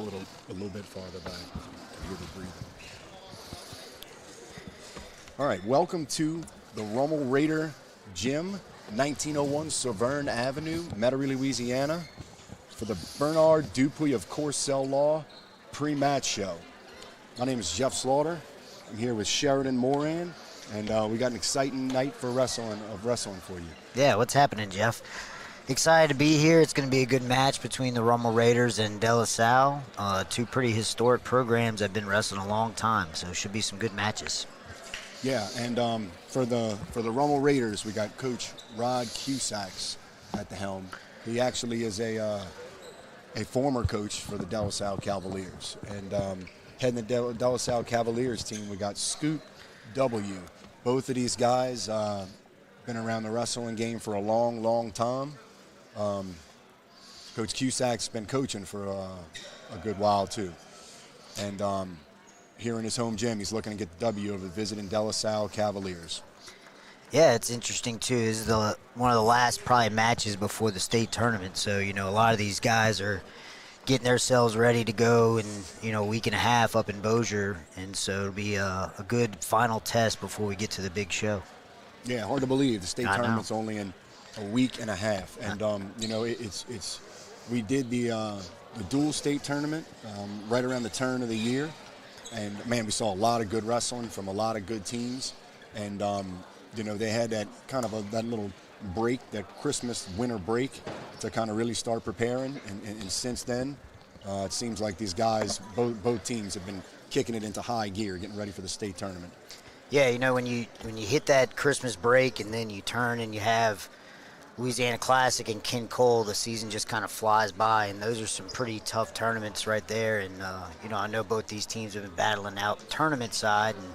a little bit farther back to hear the breathing. All right, welcome to the Rummel Raider Gym, 1901 Severn Avenue, Metairie, Louisiana, for the Bernard Dupuy of Courcelles Law pre-match show. My name is Jeff Slaughter. I'm here with Sheridan Moran, and we got an exciting night for wrestling for you. Yeah, what's happening, Jeff? Excited to be here. It's going to be a good match between the Rummel Raiders and De La Salle. Two pretty historic programs I've been wrestling a long time, so it should be some good matches. Yeah, and for the Rummel Raiders, we got Coach Rod Cusacks at the helm. He actually is a former coach for the De La Salle Cavaliers. And heading the De La Salle Cavaliers team, we got Scoot W. Both of these guys been around the wrestling game for a long, long time. Coach Cusacks been coaching for a good while too. And here in his home gym, he's looking to get the W over the visiting De La Salle Cavaliers. Yeah, it's interesting too. This is one of the last probably matches before the state tournament. So, a lot of these guys are getting themselves ready to go in, a week and a half up in Bossier. And so it'll be a good final test before we get to the big show. Yeah, hard to believe. The state tournament's only in a week and a half. And, we did the dual state tournament right around the turn of the year. And, man, we saw a lot of good wrestling from a lot of good teams. And, they had that kind of that little break, that Christmas winter break, to kind of really start preparing. And since then, it seems like these guys, both teams, have been kicking it into high gear, getting ready for the state tournament. Yeah, when you hit that Christmas break and then you turn and you have Louisiana Classic and Ken Cole, the season just kind of flies by, and those are some pretty tough tournaments right there. And I know both these teams have been battling out the tournament side, and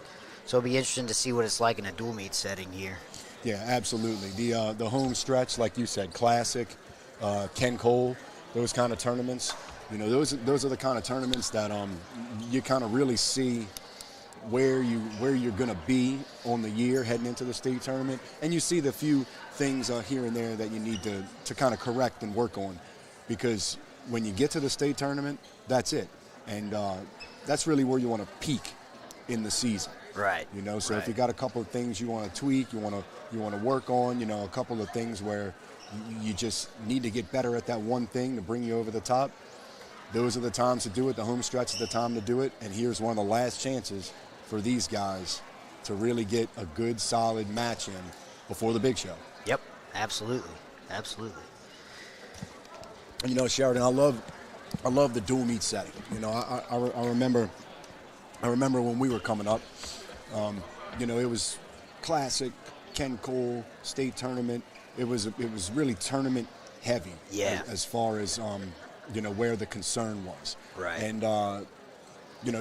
so it'll be interesting to see what it's like in a dual meet setting here. Yeah, absolutely. The home stretch, like you said, Classic, Ken Cole, those kind of tournaments. Those are the kind of tournaments that you kind of really see where you're going to be on the year heading into the state tournament, and you see the few things here and there that you need to kind of correct and work on, because when you get to the state tournament, that's it, and that's really where you want to peak in the season. Right. So right. If you got a couple of things you want to tweak, you want to work on, a couple of things where you just need to get better at that one thing to bring you over the top, those are the times to do it. The home stretch is the time to do it, and here's one of the last chances for these guys to really get a good, solid match in before the big show. Yep, absolutely. And Sheridan, I love the dual meet setting. I remember when we were coming up. It was Classic, Ken Cole, state tournament. It was really tournament heavy. Yeah. As far as where the concern was. Right. And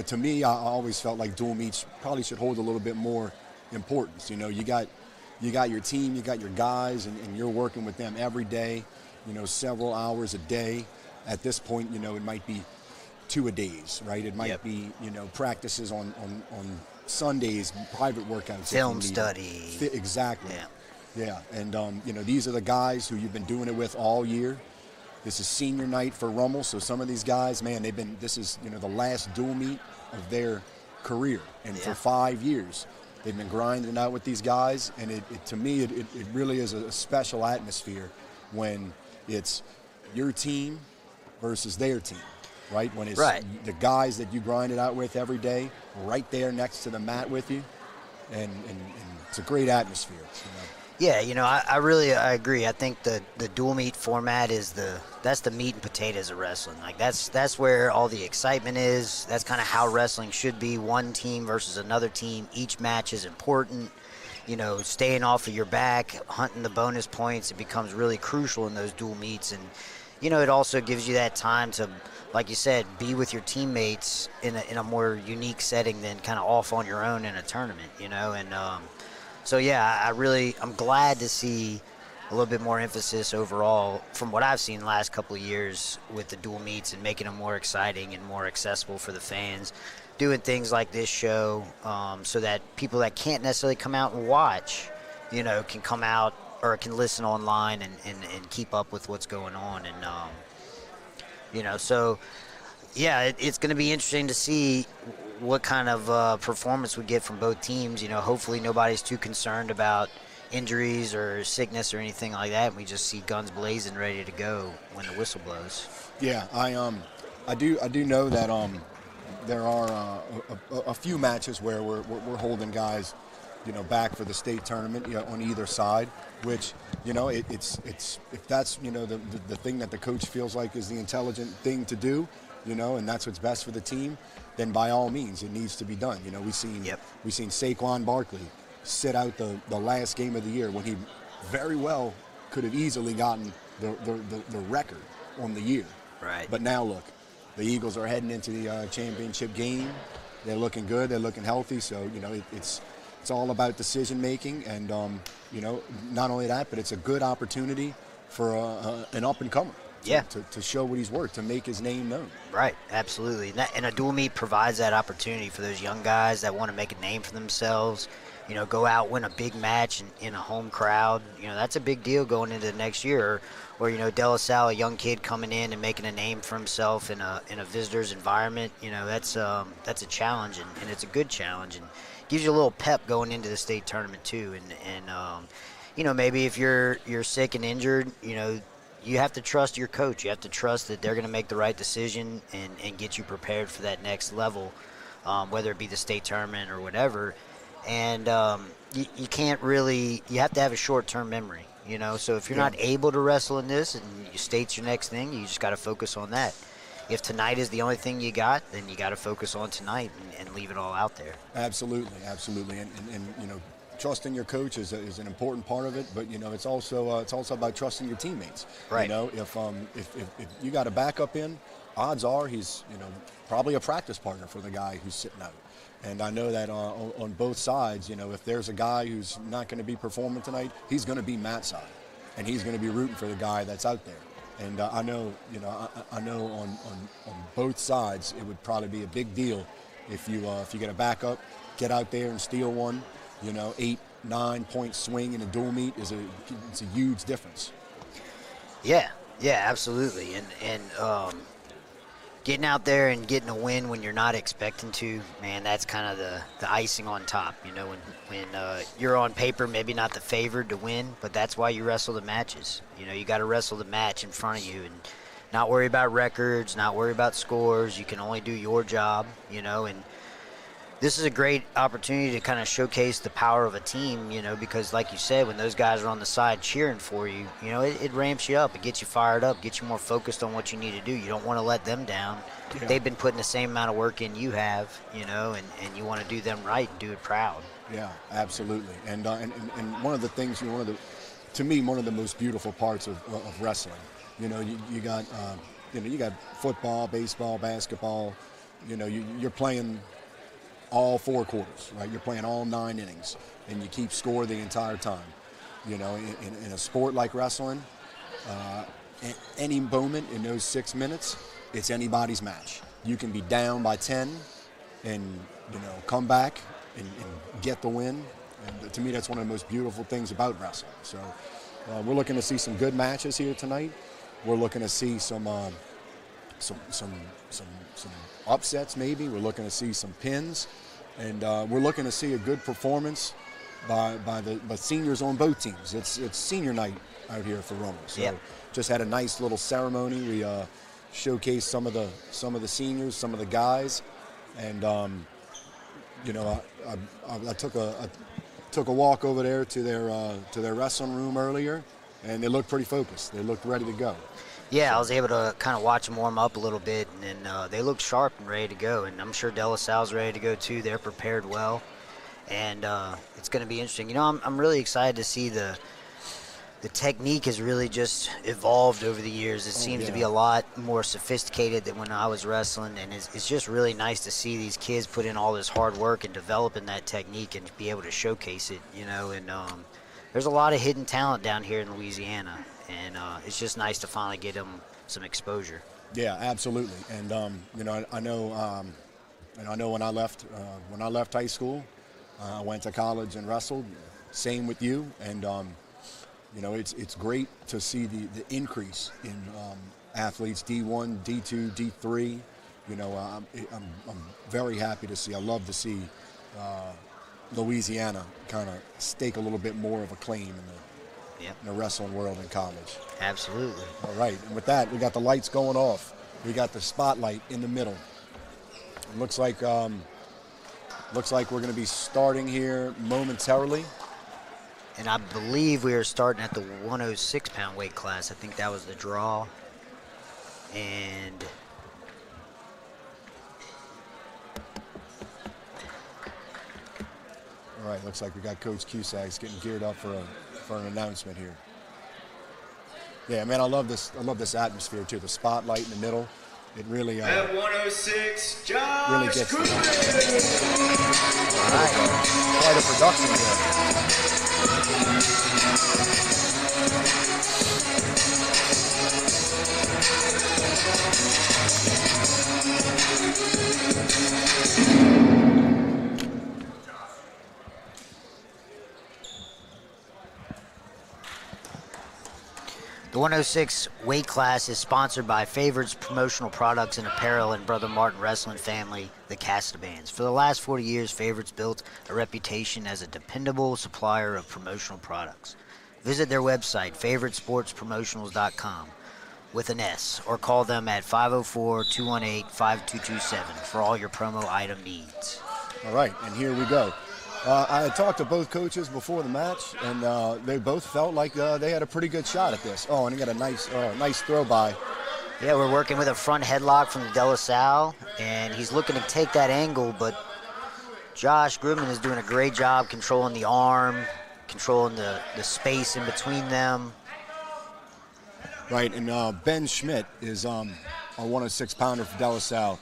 to me, I always felt like dual meets probably should hold a little bit more importance. You got your team, you got your guys, and you're working with them every day, several hours a day. At this point, it might be two-a-days, right? It might be, practices on Sundays, private workouts. Film study. Exactly. Yeah. And, these are the guys who you've been doing it with all year. This is senior night for Rummel, so some of these guys, man, this is, the last dual meet of their career. And for 5 years, they've been grinding out with these guys. And to me, it really is a special atmosphere when it's your team versus their team, right? When it's the guys that you grind it out with every day right there next to the mat with you. And it's a great atmosphere. Yeah, I agree. I think the dual meet format that's the meat and potatoes of wrestling. Like that's where all the excitement is. That's kind of how wrestling should be. One team versus another team. Each match is important. Staying off of your back, hunting the bonus points, it becomes really crucial in those dual meets. And it also gives you that time to, like you said, be with your teammates in a more unique setting than kind of off on your own in a tournament. So, yeah, I'm glad to see a little bit more emphasis overall from what I've seen the last couple of years with the dual meets and making them more exciting and more accessible for the fans, doing things like this show so that people that can't necessarily come out and watch, can come out or can listen online and keep up with what's going on. And, so Yeah, it's going to be interesting to see what kind of performance we get from both teams. You know, hopefully nobody's too concerned about injuries or sickness or anything like that. And we just see guns blazing, ready to go when the whistle blows. Yeah, I do know that there are a few matches where we're holding guys, back for the state tournament, on either side. Which, it's if that's the thing that the coach feels like is the intelligent thing to do, and that's what's best for the team, then by all means it needs to be done. We've seen Saquon Barkley sit out the last game of the year when he very well could have easily gotten the record on the year. Right. But now look, the Eagles are heading into the championship game. They're looking good. They're looking healthy. So it's all about decision making, and not only that, but it's a good opportunity for an up and comer. To show what he's worth, to make his name known. Right, absolutely. And a dual meet provides that opportunity for those young guys that want to make a name for themselves. Go out, win a big match in a home crowd. That's a big deal going into the next year. Or De La Salle, a young kid coming in and making a name for himself in a visitor's environment. That's a challenge, and it's a good challenge, and gives you a little pep going into the state tournament too. And maybe if you're sick and injured, you have to trust your coach. You have to trust that they're going to make the right decision and get you prepared for that next level, whether it be the state tournament or whatever. And you can't really – you have to have a short-term memory, So if you're not able to wrestle in this and state's your next thing, you just got to focus on that. If tonight is the only thing you got, then you got to focus on tonight and leave it all out there. Absolutely. And trusting your coach is an important part of it, but it's also about trusting your teammates. Right. If you got a backup in, odds are he's probably a practice partner for the guy who's sitting out. And I know that on both sides, if there's a guy who's not going to be performing tonight, he's going to be Matt's side, and he's going to be rooting for the guy that's out there. And I know on both sides it would probably be a big deal if you get a backup, get out there and steal one. 8-9 point swing in a dual meet it's a huge difference. Yeah, absolutely. And getting out there and getting a win when you're not expecting to, man, that's kind of the icing on top. When you're on paper maybe not the favored to win, but that's why you wrestle the matches. You got to wrestle the match in front of you and not worry about records, not worry about scores. You can only do your job, and this is a great opportunity to kind of showcase the power of a team, because like you said, when those guys are on the side cheering for you, it ramps you up. It gets you fired up, gets you more focused on what you need to do. You don't want to let them down. Yeah. They've been putting the same amount of work in you have, and you want to do them right and do it proud. Yeah, absolutely. And one of the things, to me, one of the most beautiful parts of wrestling, you got football, baseball, basketball, you're playing all 4 quarters, right? You're playing all 9 innings, and you keep score the entire time. In a sport like wrestling, any moment in those 6 minutes, it's anybody's match. You can be down by 10 and, come back and get the win. And to me, that's one of the most beautiful things about wrestling. So we're looking to see some good matches here tonight. We're looking to see some upsets maybe. We're looking to see some pins, and we're looking to see a good performance by the seniors on both teams. It's senior night out here for Rummel. So just had a nice little ceremony. We showcased some of the seniors, some of the guys, and I took a walk over there to their wrestling room earlier, and they looked pretty focused. They looked ready to go. Yeah, I was able to kind of watch them warm up a little bit, and they look sharp and ready to go. And I'm sure De La Salle's ready to go too. They're prepared well, and it's going to be interesting. I'm really excited to see the technique has really just evolved over the years. It seems to be a lot more sophisticated than when I was wrestling, and it's just really nice to see these kids put in all this hard work and developing that technique and be able to showcase it. And there's a lot of hidden talent down here in Louisiana. And it's just nice to finally get them some exposure. Yeah, absolutely. And I know when I left high school, I went to college and wrestled. Same with you. And it's great to see the increase in athletes D1, D2, D3. You know, I'm very happy to see. I love to see Louisiana kind of stake a little bit more of a claim in the wrestling world in college. Absolutely. All right, and with that, we got the lights going off. We got the spotlight in the middle. It looks like we're going to be starting here momentarily. And I believe we are starting at the 106-pound weight class. I think that was the draw. And all right, looks like we got Coach Cusacks getting geared up for an announcement here. Yeah, man, I love this atmosphere too. The spotlight in the middle, it really at 106, Josh really gets Cooper. All right, quite a production here. the 106 weight class is sponsored by Favorites Promotional Products and Apparel and Brother Martin Wrestling Family, the Castabans. For the last 40 years, Favorites built a reputation as a dependable supplier of promotional products. Visit their website, favoritesportspromotionals.com, with an S, or call them at 504-218-5227 for all your promo item needs. All right, and here we go. I had talked to both coaches before the match, and they both felt like they had a pretty good shot at this. Oh, and he got a nice throw by. Yeah, we're working with a front headlock from De La Salle, and he's looking to take that angle, but Josh Grumman is doing a great job controlling the arm, controlling the space in between them. Right, and Ben Schmidt is a 106-pounder for De La Salle.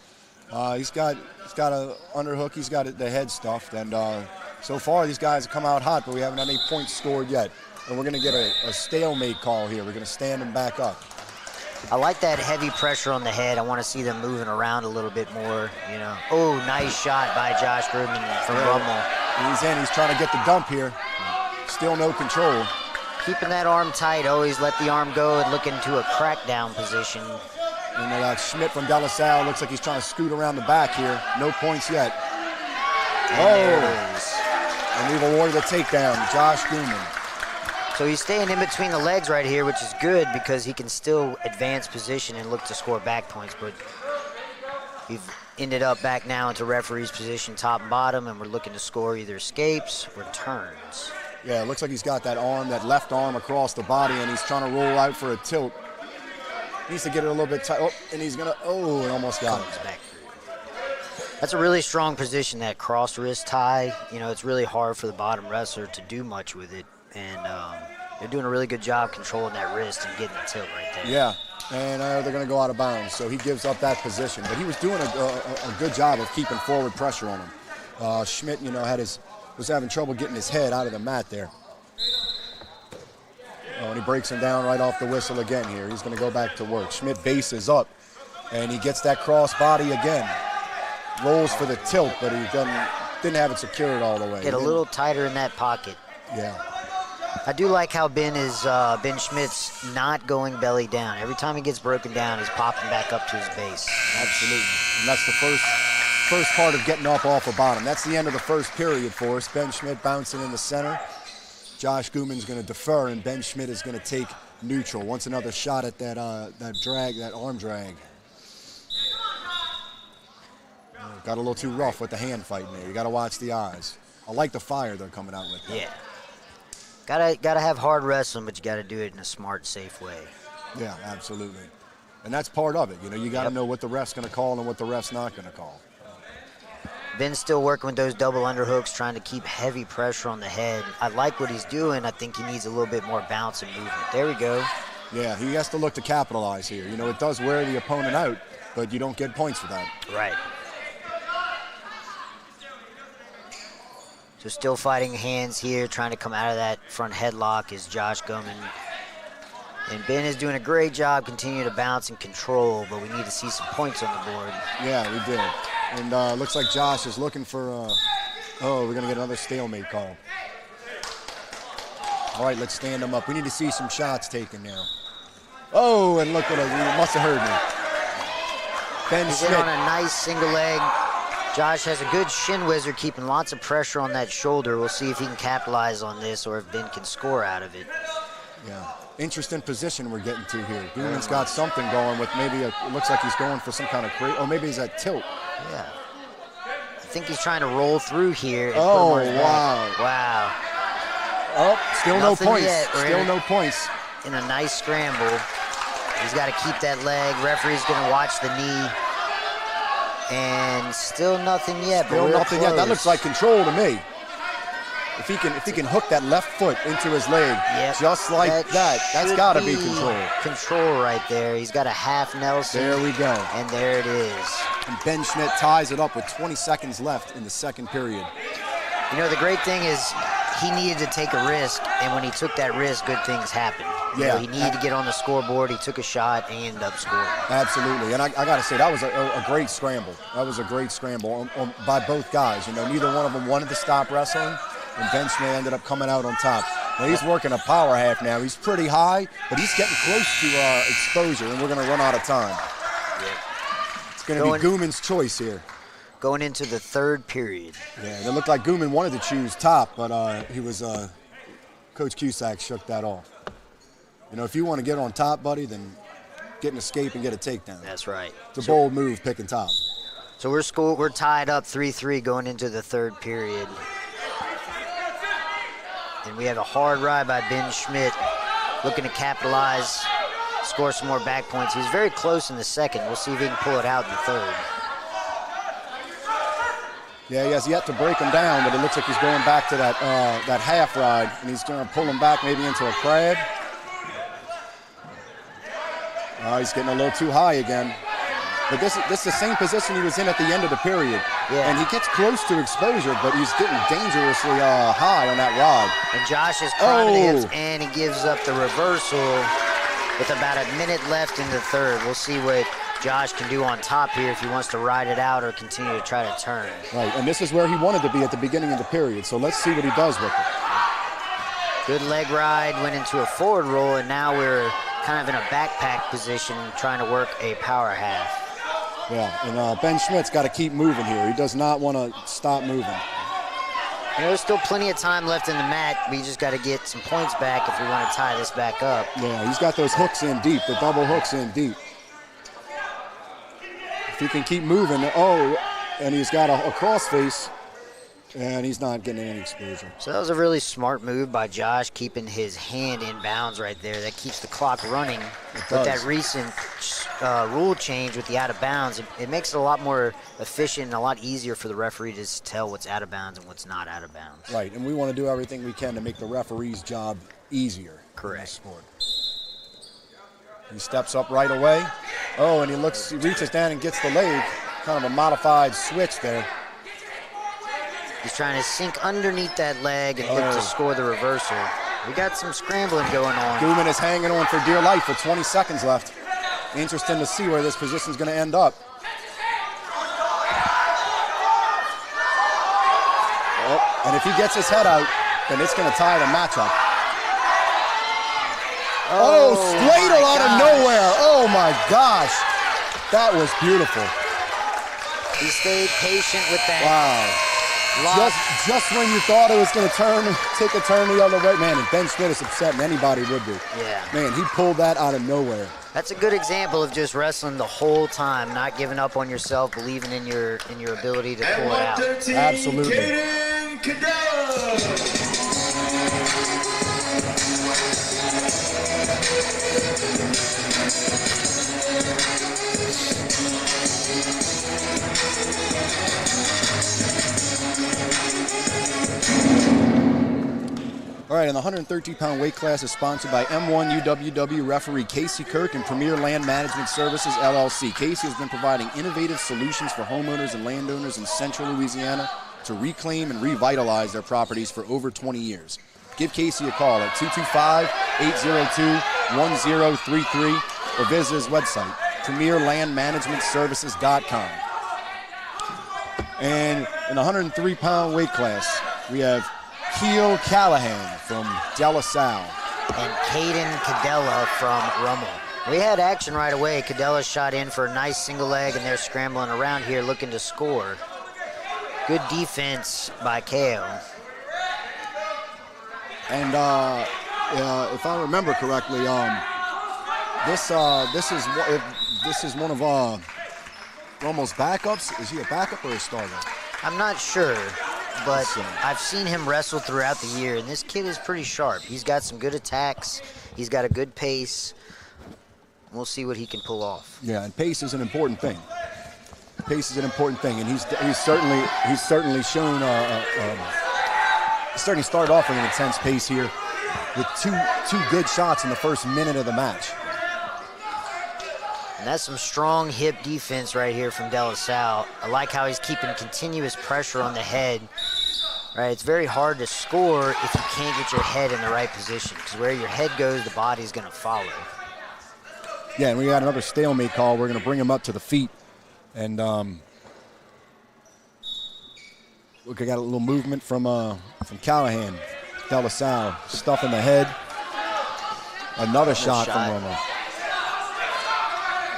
He's got a underhook. He's got the head stuffed, and so far these guys have come out hot, but we haven't had any points scored yet. And we're going to get a stalemate call here. We're going to stand them back up. I like that heavy pressure on the head. I want to see them moving around a little bit more. You know. Oh, nice shot by Josh Grumman from Rummel. He's in. He's trying to get the dump here. Still no control. Keeping that arm tight. Always let the arm go and look into a crackdown position. And that Schmidt from De La Salle looks like he's trying to scoot around the back here. No points yet. And we've awarded a takedown, Josh Grumman. So he's staying in between the legs right here, which is good because he can still advance position and look to score back points. But we've ended up back now into referee's position, top and bottom, and we're looking to score either escapes or turns. Yeah, it looks like he's got that left arm across the body, and he's trying to roll out for a tilt. Needs to get it a little bit tight. Oh, and he's going to, and almost got it. Back. That's a really strong position, that cross wrist tie. You know, it's really hard for the bottom wrestler to do much with it. And they're doing a really good job controlling that wrist and getting the tilt right there. Yeah, and they're going to go out of bounds. So he gives up that position. But he was doing a good job of keeping forward pressure on him. Schmidt, you know, was having trouble getting his head out of the mat there. Oh, and he breaks him down right off the whistle again here. He's going to go back to work. Schmidt bases up, and he gets that cross body again. Rolls for the tilt, but he didn't have it secured all the way. Get a little tighter in that pocket. Yeah. I do like how Ben Schmidt's not going belly down. Every time he gets broken down, he's popping back up to his base. Absolutely. And that's the first part of getting up off the bottom. That's the end of the first period for us. Ben Schmidt bouncing in the center. Josh Grumman's going to defer, and Ben Schmidt is going to take neutral. Wants another shot at that arm drag. Got a little too rough with the hand fighting there. You got to watch the eyes. I like the fire they're coming out with. Yeah. Gotta have hard wrestling, but you got to do it in a smart, safe way. Yeah, absolutely. And that's part of it. You know, you got to know what the ref's going to call and what the ref's not going to call. Ben's still working with those double underhooks, trying to keep heavy pressure on the head. I like what he's doing. I think he needs a little bit more bounce and movement. There we go. Yeah, he has to look to capitalize here. You know, it does wear the opponent out, but you don't get points for that. Right. So still fighting hands here, trying to come out of that front headlock is Josh Grumman. And Ben is doing a great job continuing to bounce and control, but we need to see some points on the board. Yeah, we did. And looks like Josh is looking for, we're going to get another stalemate call. All right, let's stand him up. We need to see some shots taken now. Oh, and look what he must have heard me. Ben He's Schmidt. in on a nice single leg. Josh has a good shin wizard, keeping lots of pressure on that shoulder. We'll see if he can capitalize on this or if Ben can score out of it. Yeah. Interesting position we're getting to here. Guman's got something going with maybe it looks like he's going for some kind of crate. Oh, maybe he's at tilt. Yeah. I think he's trying to roll through here. And Oh, put him on his back. wow. Wow. Oh, still Nothing no points. yet. Still no points. In a nice scramble. He's got to keep that leg. Referee's going to watch the knee. And still nothing yet. Still but real nothing yet. That close. looks like control to me. If he can hook that left foot into his leg, Yep. just like that, that's should got to be control. Control right there. He's got a half Nelson. There we go. And there it is. And Ben Schmidt ties it up with 20 seconds left in the second period. You know, the great thing is he needed to take a risk, and when he took that risk, good things happened. You know, he needed to get on the scoreboard. He took a shot, and he ended up scoring. Absolutely. And I got to say, that was a great scramble. That was a great scramble by both guys. You know, neither one of them wanted to stop wrestling, and Ben Schmidt ended up coming out on top. Now, he's working a power half now. He's pretty high, but he's getting close to exposure, and we're going to run out of time. It's going to be Guman's choice here. Going into the third period. Yeah, it looked like Guman wanted to choose top, but he was Coach Cusack shook that off. You know, if you want to get on top, buddy, then get an escape and get a takedown. That's right. It's a bold move, picking top. So we're tied up 3-3 going into the third period. And we have a hard ride by Ben Schmidt, looking to capitalize, score some more back points. He was very close in the second. We'll see if he can pull it out in the third. Yeah, he has yet to break him down, but it looks like he's going back to that half ride, and he's going to pull him back maybe into a crab. He's getting a little too high again. But this is the same position he was in at the end of the period. Yeah. And he gets close to exposure, but he's getting dangerously high on that rod. And Josh is climbing the hips, and he gives up the reversal with about a minute left in the third. We'll see what Josh can do on top here if he wants to ride it out or continue to try to turn. Right, and this is where he wanted to be at the beginning of the period, so let's see what he does with it. Good leg ride, went into a forward roll, and now we're kind of in a backpack position trying to work a power half. Yeah, and Ben Schmidt's got to keep moving here. He does not want to stop moving. And there's still plenty of time left in the mat. We just got to get some points back if we want to tie this back up. Yeah, he's got those hooks in deep, the double hooks in deep. If he can keep moving, and he's got a crossface, and he's not getting any exposure. So that was a really smart move by Josh, keeping his hand in bounds right there. That keeps the clock running. With that recent rule change with the out of bounds, it makes it a lot more efficient and a lot easier for the referee to tell what's out of bounds and what's not out of bounds. Right, and we want to do everything we can to make the referee's job easier. Correct. In this sport. He steps up right away. Oh, and he reaches down and gets the leg. Kind of a modified switch there. He's trying to sink underneath that leg and look to score the reversal. We got some scrambling going on. Guman is hanging on for dear life with 20 seconds left. Interesting to see where this position is going to end up. And if he gets his head out, then it's going to tie the matchup. Straddle out of nowhere. Oh my gosh. That was beautiful. He stayed patient with that. Wow. Just when you thought it was going to take a turn the other way. Man, and Ben Schmidt is upset, and anybody would be. Yeah. Man, he pulled that out of nowhere. That's a good example of just wrestling the whole time, not giving up on yourself, believing in your ability to pull it out. Absolutely. All right, and the 113-pound weight class is sponsored by M1 UWW referee Casey Kirk and Premier Land Management Services, LLC. Casey has been providing innovative solutions for homeowners and landowners in central Louisiana to reclaim and revitalize their properties for over 20 years. Give Casey a call at 225-802-1033 or visit his website, premierlandmanagementservices.com. And in the 103-pound weight class, we have Keel Callahan from De La Salle. And Caden Cadella from Rummel. We had action right away. Cadella shot in for a nice single leg, and they're scrambling around here looking to score. Good defense by Kale. And if I remember correctly, this is one of Rummel's backups. Is he a backup or a starter? I'm not sure, but I've seen him wrestle throughout the year, and this kid is pretty sharp. He's got some good attacks. He's got a good pace. We'll see what he can pull off. Yeah, and pace is an important thing. Pace is an important thing, and he's certainly shown. He certainly started off with an intense pace here, with two good shots in the first minute of the match. And that's some strong hip defense right here from De La Salle. I like how he's keeping continuous pressure on the head. Right, it's very hard to score if you can't get your head in the right position, because where your head goes, the body's going to follow. Yeah, and we got another stalemate call. We're going to bring him up to the feet. And look, I got a little movement from Callahan. De La Salle, stuff in the head. Another shot from Rummel.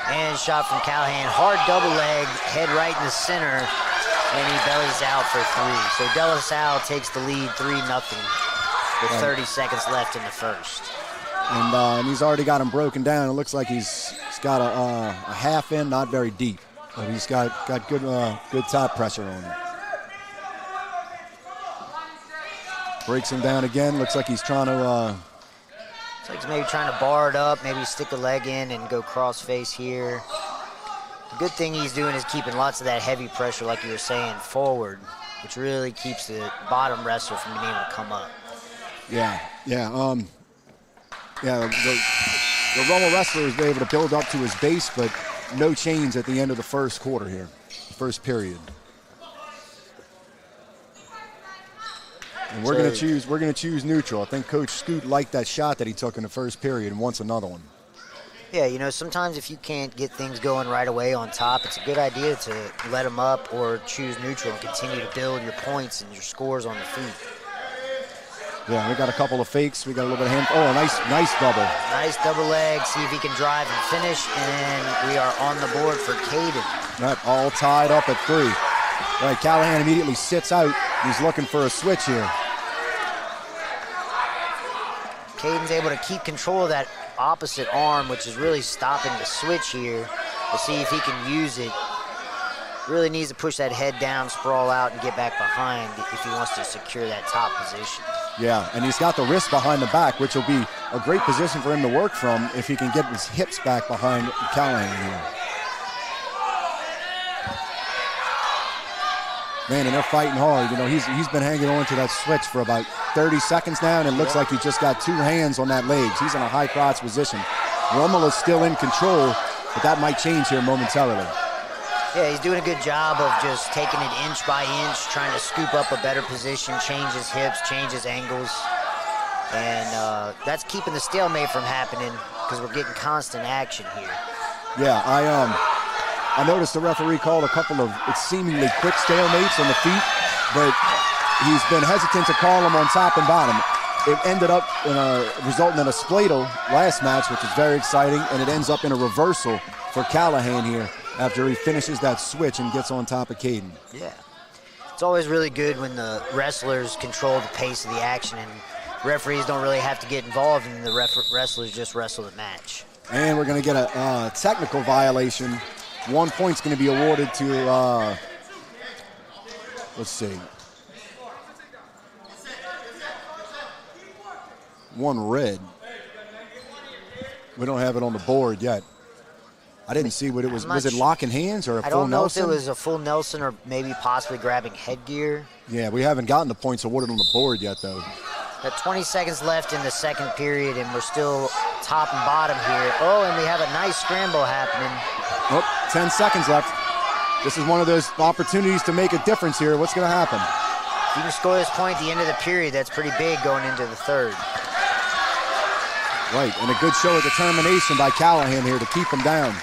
And shot from Callahan. Hard double leg, head right in the center, and he bellies out for 3. So De La Salle takes the lead 3-0 with 30 seconds left in the first. And he's already got him broken down. It looks like he's got a half in, not very deep. But he's got good top pressure on him. Breaks him down again. Looks like he's trying to... Looks like he's maybe trying to bar it up, maybe stick a leg in and go cross face here. The good thing he's doing is keeping lots of that heavy pressure, like you were saying, forward, which really keeps the bottom wrestler from being able to come up. Yeah. The Rummel wrestler is able to build up to his base, but no chains at the end of the first quarter here, first period. And we're going to choose neutral. I think Coach Scoot liked that shot that he took in the first period and wants another one. Yeah, you know, sometimes if you can't get things going right away on top, it's a good idea to let them up or choose neutral and continue to build your points and your scores on the feet. Yeah, we got a couple of fakes. We got a little bit of hand. Oh, a nice double. Nice double leg. See if he can drive and finish. And we are on the board for Caden. Right, all tied up at 3. Right, Callahan immediately sits out. He's looking for a switch here. Caden's able to keep control of that opposite arm, which is really stopping the switch here. We'll see if he can use it. Really needs to push that head down, sprawl out, and get back behind if he wants to secure that top position. Yeah, and he's got the wrist behind the back, which will be a great position for him to work from if he can get his hips back behind Callahan here. Man, and they're fighting hard. You know, he's been hanging on to that switch for about 30 seconds now, and it looks like he just got 2 hands on that leg. He's in a high crotch position. Rummel is still in control, but that might change here momentarily. Yeah, he's doing a good job of just taking it inch by inch, trying to scoop up a better position, change his hips, change his angles. And that's keeping the stalemate from happening because we're getting constant action here. Yeah, I noticed the referee called a couple of seemingly quick stalemates on the feet, but he's been hesitant to call them on top and bottom. It ended up resulting in a spladle last match, which is very exciting, and it ends up in a reversal for Callahan here after he finishes that switch and gets on top of Caden. Yeah. It's always really good when the wrestlers control the pace of the action and referees don't really have to get involved and the wrestlers just wrestle the match. And we're going to get a technical violation. 1 point's going to be awarded to, let's see. 1 red. We don't have it on the board yet. I didn't see what it was. Was it locking hands or a full Nelson? I don't know if it was a full Nelson or maybe possibly grabbing headgear. Yeah, we haven't gotten the points awarded on the board yet, though. Got 20 seconds left in the second period, and we're still top and bottom here. Oh, and we have a nice scramble happening. Oh, 10 seconds left. This is one of those opportunities to make a difference here. What's going to happen? If you can score this point at the end of the period, that's pretty big going into the third. Right, and a good show of determination by Callahan here to keep him down.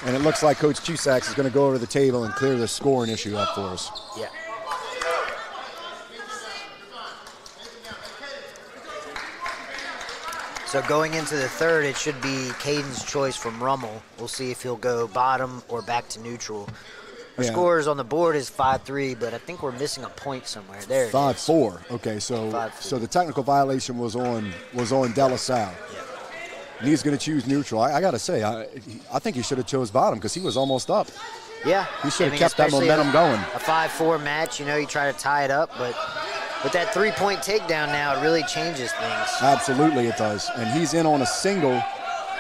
And it looks like Coach Cusack is going to go over to the table and clear this scoring issue up for us. Yeah. So going into the third, it should be Caden's choice from Rummel. We'll see if he'll go bottom or back to neutral. Our scores on the board is 5-3, but I think we're missing a point somewhere. There it is. 5-4. Okay, so 5-4. So the technical violation was on De La Salle. Yeah. And he's going to choose neutral. I got to say, I think he should have chose bottom because he was almost up. Yeah. He should have kept that momentum going. A 5-4 match, you try to tie it up, but with that 3-point takedown now, it really changes things. Absolutely it does. And he's in on a single,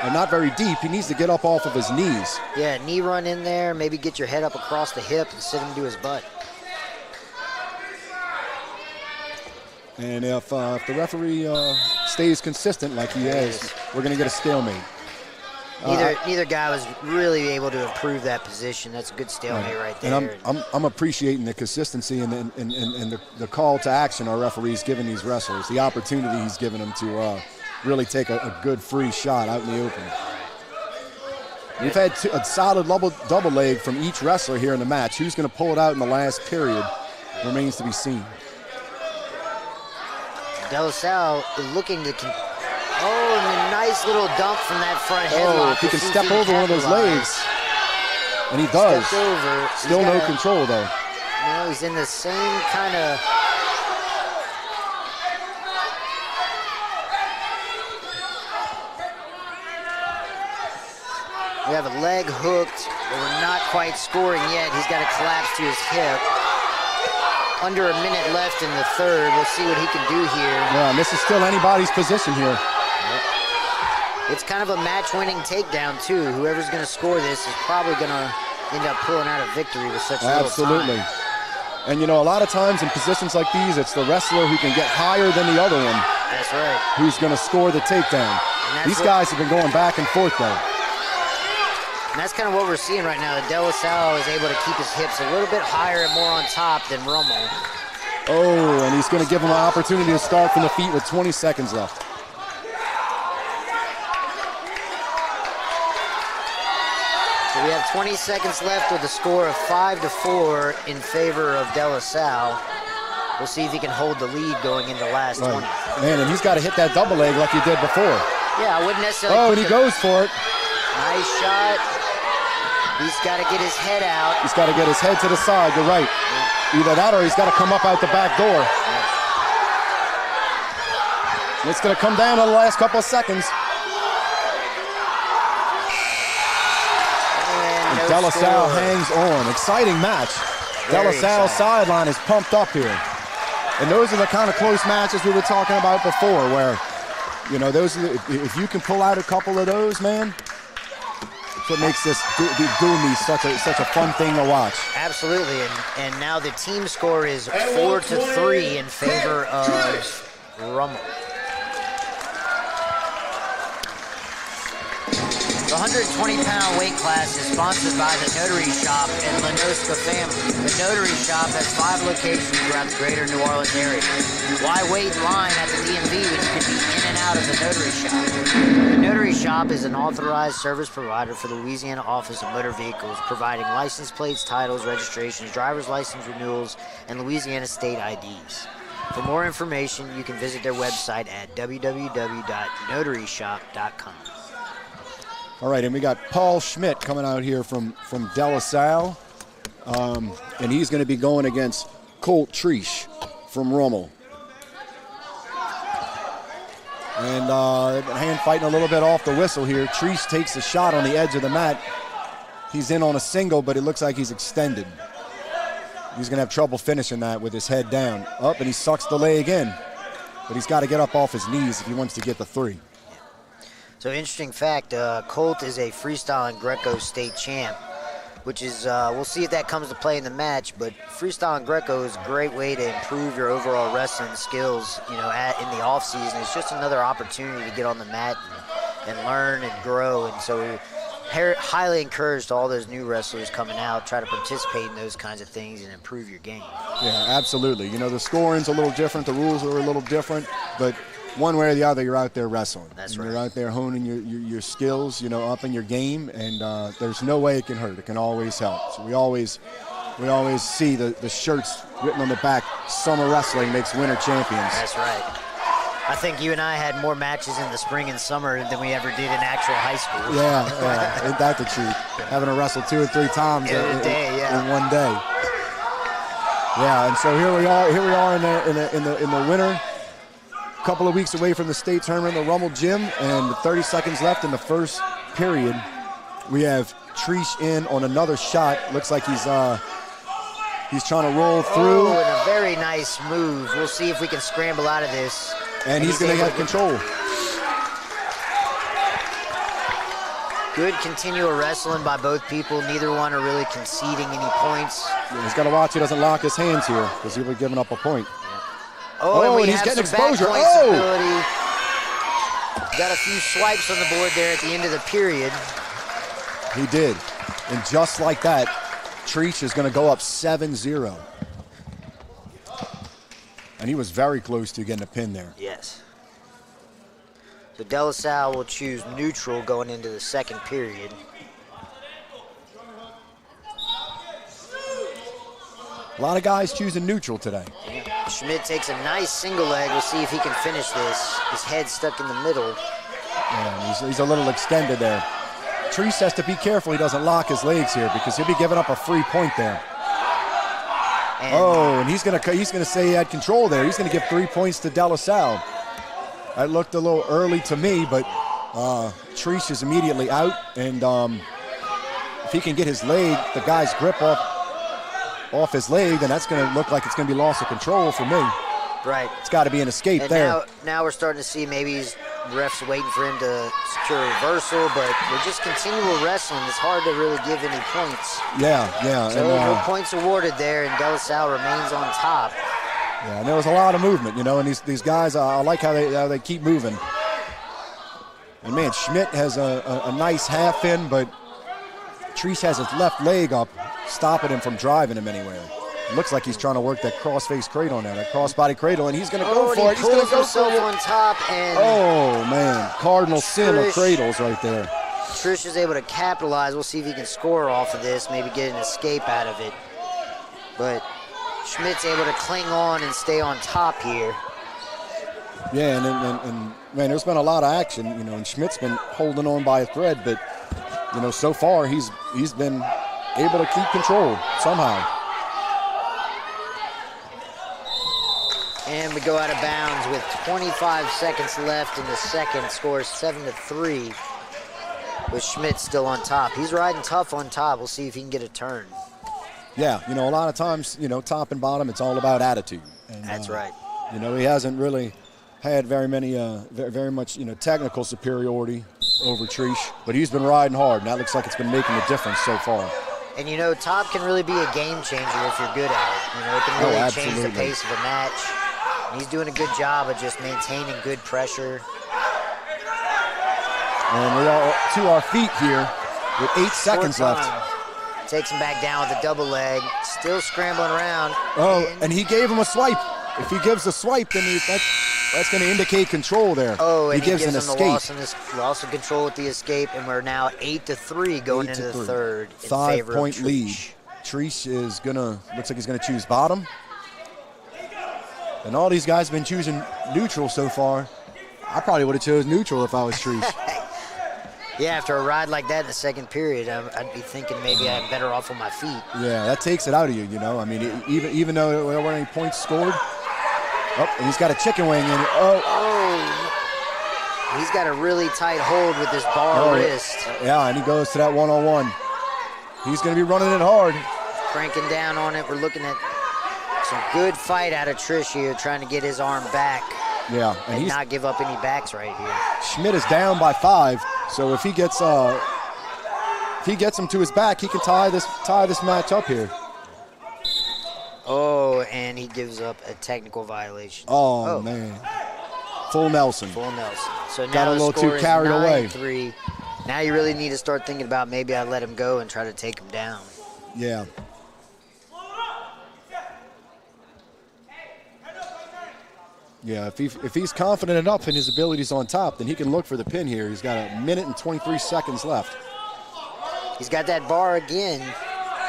and not very deep. He needs to get up off of his knees. Yeah, knee run in there, maybe get your head up across the hip and sit him to his butt. And if the referee stays consistent like he is, we're going to get a stalemate. Neither guy was really able to improve that position. That's a good stalemate right there. And I'm appreciating the consistency and the call to action our referee's giving these wrestlers, the opportunity he's given them to really take a good free shot out in the open. We've had a solid double leg from each wrestler here in the match. Who's going to pull it out in the last period remains to be seen. De La Salle is looking to and a nice little dump from that front headlock. If he can step over one of those legs. And he does. Over. Still no control, though. No, he's in the same kind of... We have a leg hooked, but we're not quite scoring yet. He's got to collapse to his hip. Under a minute left in the third. We'll see what he can do here. Yeah, and this is still anybody's position here. It's kind of a match-winning takedown, too. Whoever's going to score this is probably going to end up pulling out a victory with such little time. Absolutely. And, a lot of times in positions like these, it's the wrestler who can get higher than the other one. That's right. Who's going to score the takedown. These guys have been going back and forth, though. And that's kind of what we're seeing right now. De La Salle is able to keep his hips a little bit higher and more on top than Rummel. Oh, and he's going to give him an opportunity to start from the feet with 20 seconds left. So we have 20 seconds left with a score of 5-4 in favor of De La Salle. We'll see if he can hold the lead going into the last 20. Man, and he's got to hit that double leg like he did before. Yeah, I wouldn't necessarily... Oh, and he goes for it. Nice shot. He's got to get his head out. He's got to get his head to the side. You're right. Yeah. Either that or he's got to come up out the back door. Yeah. It's going to come down to the last couple of seconds. And De La Salle hangs on. Exciting match. De La Salle's sideline is pumped up here. And those are the kind of close matches we were talking about before where, those are if you can pull out a couple of those, man, that's what makes this Doomy such a fun thing to watch. Absolutely, and now the team score is 4-3 in favor of Rummel. The 120-pound weight class is sponsored by the Notary Shop and Lenoska family. The Notary Shop has 5 locations throughout the greater New Orleans area. Why wait in line at the DMV when you can be in and out of the Notary Shop? The Notary Shop is an authorized service provider for the Louisiana Office of Motor Vehicles, providing license plates, titles, registrations, driver's license renewals, and Louisiana state IDs. For more information, you can visit their website at www.notaryshop.com. All right, and we got Paul Schmidt coming out here from De La Salle, and he's going to be going against Colt Treesh from Rummel. And hand fighting a little bit off the whistle here. Treesh takes the shot on the edge of the mat. He's in on a single, but it looks like he's extended. He's going to have trouble finishing that with his head down. Up, and he sucks the leg in. But he's got to get up off his knees if he wants to get the 3. So interesting fact, Colt is a freestyle and Greco state champ, which is, we'll see if that comes to play in the match, but freestyle and Greco is a great way to improve your overall wrestling skills, in the off season. It's just another opportunity to get on the mat and learn and grow. And so we highly encourage all those new wrestlers coming out, try to participate in those kinds of things and improve your game. Yeah, absolutely. The scoring's a little different, the rules are a little different, but one way or the other, you're out there wrestling. That's right. You're out there honing your skills, up in your game, and there's no way it can hurt. It can always help. So we always see the shirts written on the back, Summer Wrestling makes winter champions. That's right. I think you and I had more matches in the spring and summer than we ever did in actual high school. Yeah, ain't that the truth? Having to wrestle 2 or 3 times in a day, in one day. Yeah, and so here we are in the winter. A couple of weeks away from the state tournament in the Rummel gym, and 30 seconds left in the first period. We have Trish in on another shot. Looks like he's trying to roll through. Oh, and a very nice move. We'll see if we can scramble out of this. And he's going to have control. Good continual wrestling by both people. Neither one are really conceding any points. Yeah, he's got to watch he doesn't lock his hands here because he'll be giving up a point. Oh, and he's getting exposure. Ability. Got a few swipes on the board there at the end of the period. He did. And just like that, Trish is going to go up 7-0. And he was very close to getting a pin there. Yes. So De La Salle will choose neutral going into the second period. A lot of guys choosing neutral today. Yeah. Schmidt takes a nice single leg. We'll see if he can finish this. His head's stuck in the middle. Yeah, he's a little extended there. Trish has to be careful he doesn't lock his legs here because he'll be giving up a free point there. And he's gonna say he had control there. He's gonna give 3 points to De La Salle. That looked a little early to me, but Trish is immediately out, and if he can get his leg, the guy's grip off his leg, then that's gonna look like it's gonna be loss of control for me. Right. It's got to be an escape and there. Now we're starting to see maybe refs waiting for him to secure a reversal, but with just continual wrestling, it's hard to really give any points. Yeah. So no points awarded there, and De La Salle remains on top. Yeah, and there was a lot of movement, and these guys, I like how they keep moving. And man, Schmidt has a nice half in, but Trish has his left leg up, stopping him from driving him anywhere. It looks like he's trying to work that cross-face cradle on there, that cross-body cradle, and he's going to go for it. He's going to go for it on top, and man, cardinal sin of cradles right there. Trish is able to capitalize. We'll see if he can score off of this, maybe get an escape out of it. But Schmidt's able to cling on and stay on top here. Yeah, and man, there's been a lot of action, and Schmidt's been holding on by a thread, but so far he's been able to keep control somehow. And we go out of bounds with 25 seconds left in the second. Score 7-3 with Schmidt still on top. He's riding tough on top. We'll see if he can get a turn. Yeah, a lot of times, top and bottom, it's all about attitude. And, that's right. He hasn't really had very much, technical superiority over Trish, but he's been riding hard, and that looks like it's been making a difference so far. And, top can really be a game changer if you're good at it. It can really change the pace of a match. And he's doing a good job of just maintaining good pressure. And we are to our feet here with 8 seconds left. Takes him back down with a double leg. Still scrambling around. And he gave him a swipe. If he gives a swipe, then that's going to indicate control there. And he gives an escape. Loss of control with the escape, and we're now 8-3 going into the third. 5-point lead. Trish is looks like he's gonna choose bottom. And all these guys have been choosing neutral so far. I probably would have chose neutral if I was Trish. Yeah, after a ride like that in the second period, I'd be thinking maybe I'm better off on my feet. Yeah, that takes it out of you, I mean, even though there weren't any points scored. And he's got a chicken wing in. He's got a really tight hold with his bar wrist. Yeah, and he goes to that one-on-one. He's going to be running it hard. Cranking down on it. We're looking at some good fight out of Trish here, trying to get his arm back. Yeah, and not give up any backs right here. Schmidt is down by 5, so if he gets him to his back, he can tie this match up here. And he gives up a technical violation. Oh. Man. Full Nelson. So now got a little too carried away. 9-3. Now you really need to start thinking about maybe I let him go and try to take him down. Yeah. Yeah, if he's confident enough in his abilities on top, then he can look for the pin here. He's got 1 minute and 23 seconds left. He's got that bar again.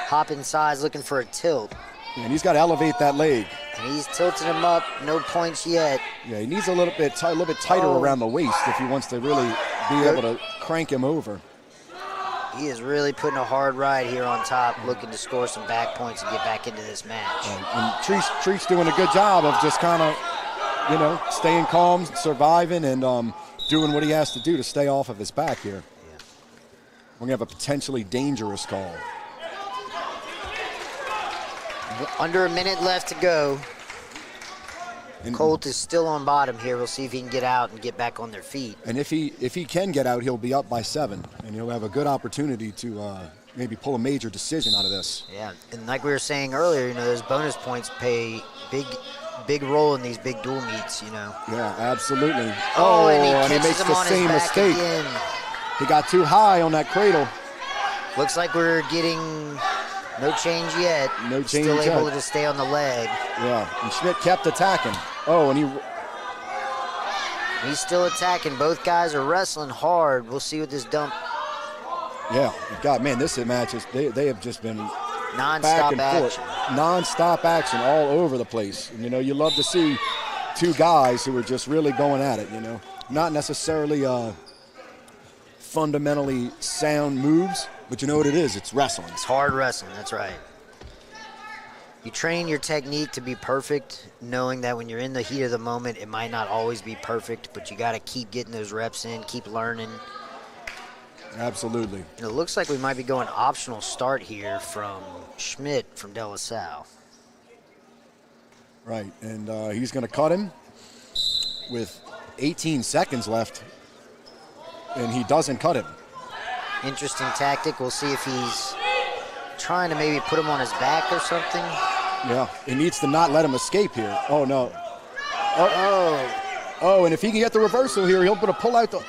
Hop inside, looking for a tilt. And he's got to elevate that leg. And he's tilting him up. No points yet. Yeah, he needs a little bit tighter around the waist if he wants to really be able to crank him over. He is really putting a hard ride here on top, looking to score some back points and get back into this match. And Treat's doing a good job of just kind of, staying calm, surviving, and doing what he has to do to stay off of his back here. Yeah. We're going to have a potentially dangerous call. Under a minute left to go. And Colt is still on bottom here. We'll see if he can get out and get back on their feet. And if he can get out, he'll be up by 7, and he'll have a good opportunity to maybe pull a major decision out of this. Yeah, and like we were saying earlier, those bonus points play big role in these big dual meets, Yeah, absolutely. And he makes the same mistake. Again. He got too high on that cradle. Looks like we're getting no change yet. No change Still able yet. to stay on the leg. Yeah, and Schmidt kept attacking. He's still attacking. Both guys are wrestling hard. We'll see what this dump. Yeah, God, man, this match is they have just been Non-stop back and forth. action. Non-stop action all over the place. And, you love to see two guys who are just really going at it, Not necessarily fundamentally sound moves, but you know what it is? It's wrestling. It's hard wrestling, that's right. You train your technique to be perfect, knowing that when you're in the heat of the moment, it might not always be perfect, but you got to keep getting those reps in, keep learning. Absolutely. And it looks like we might be going optional start here from Schmidt from De La Salle. Right, and he's going to cut him with 18 seconds left, and he doesn't cut him. Interesting tactic. We'll see if he's trying to maybe put him on his back or something. Yeah, he needs to not let him escape here. Oh, no. Oh, and if he can get the reversal here, he'll put a pull out the...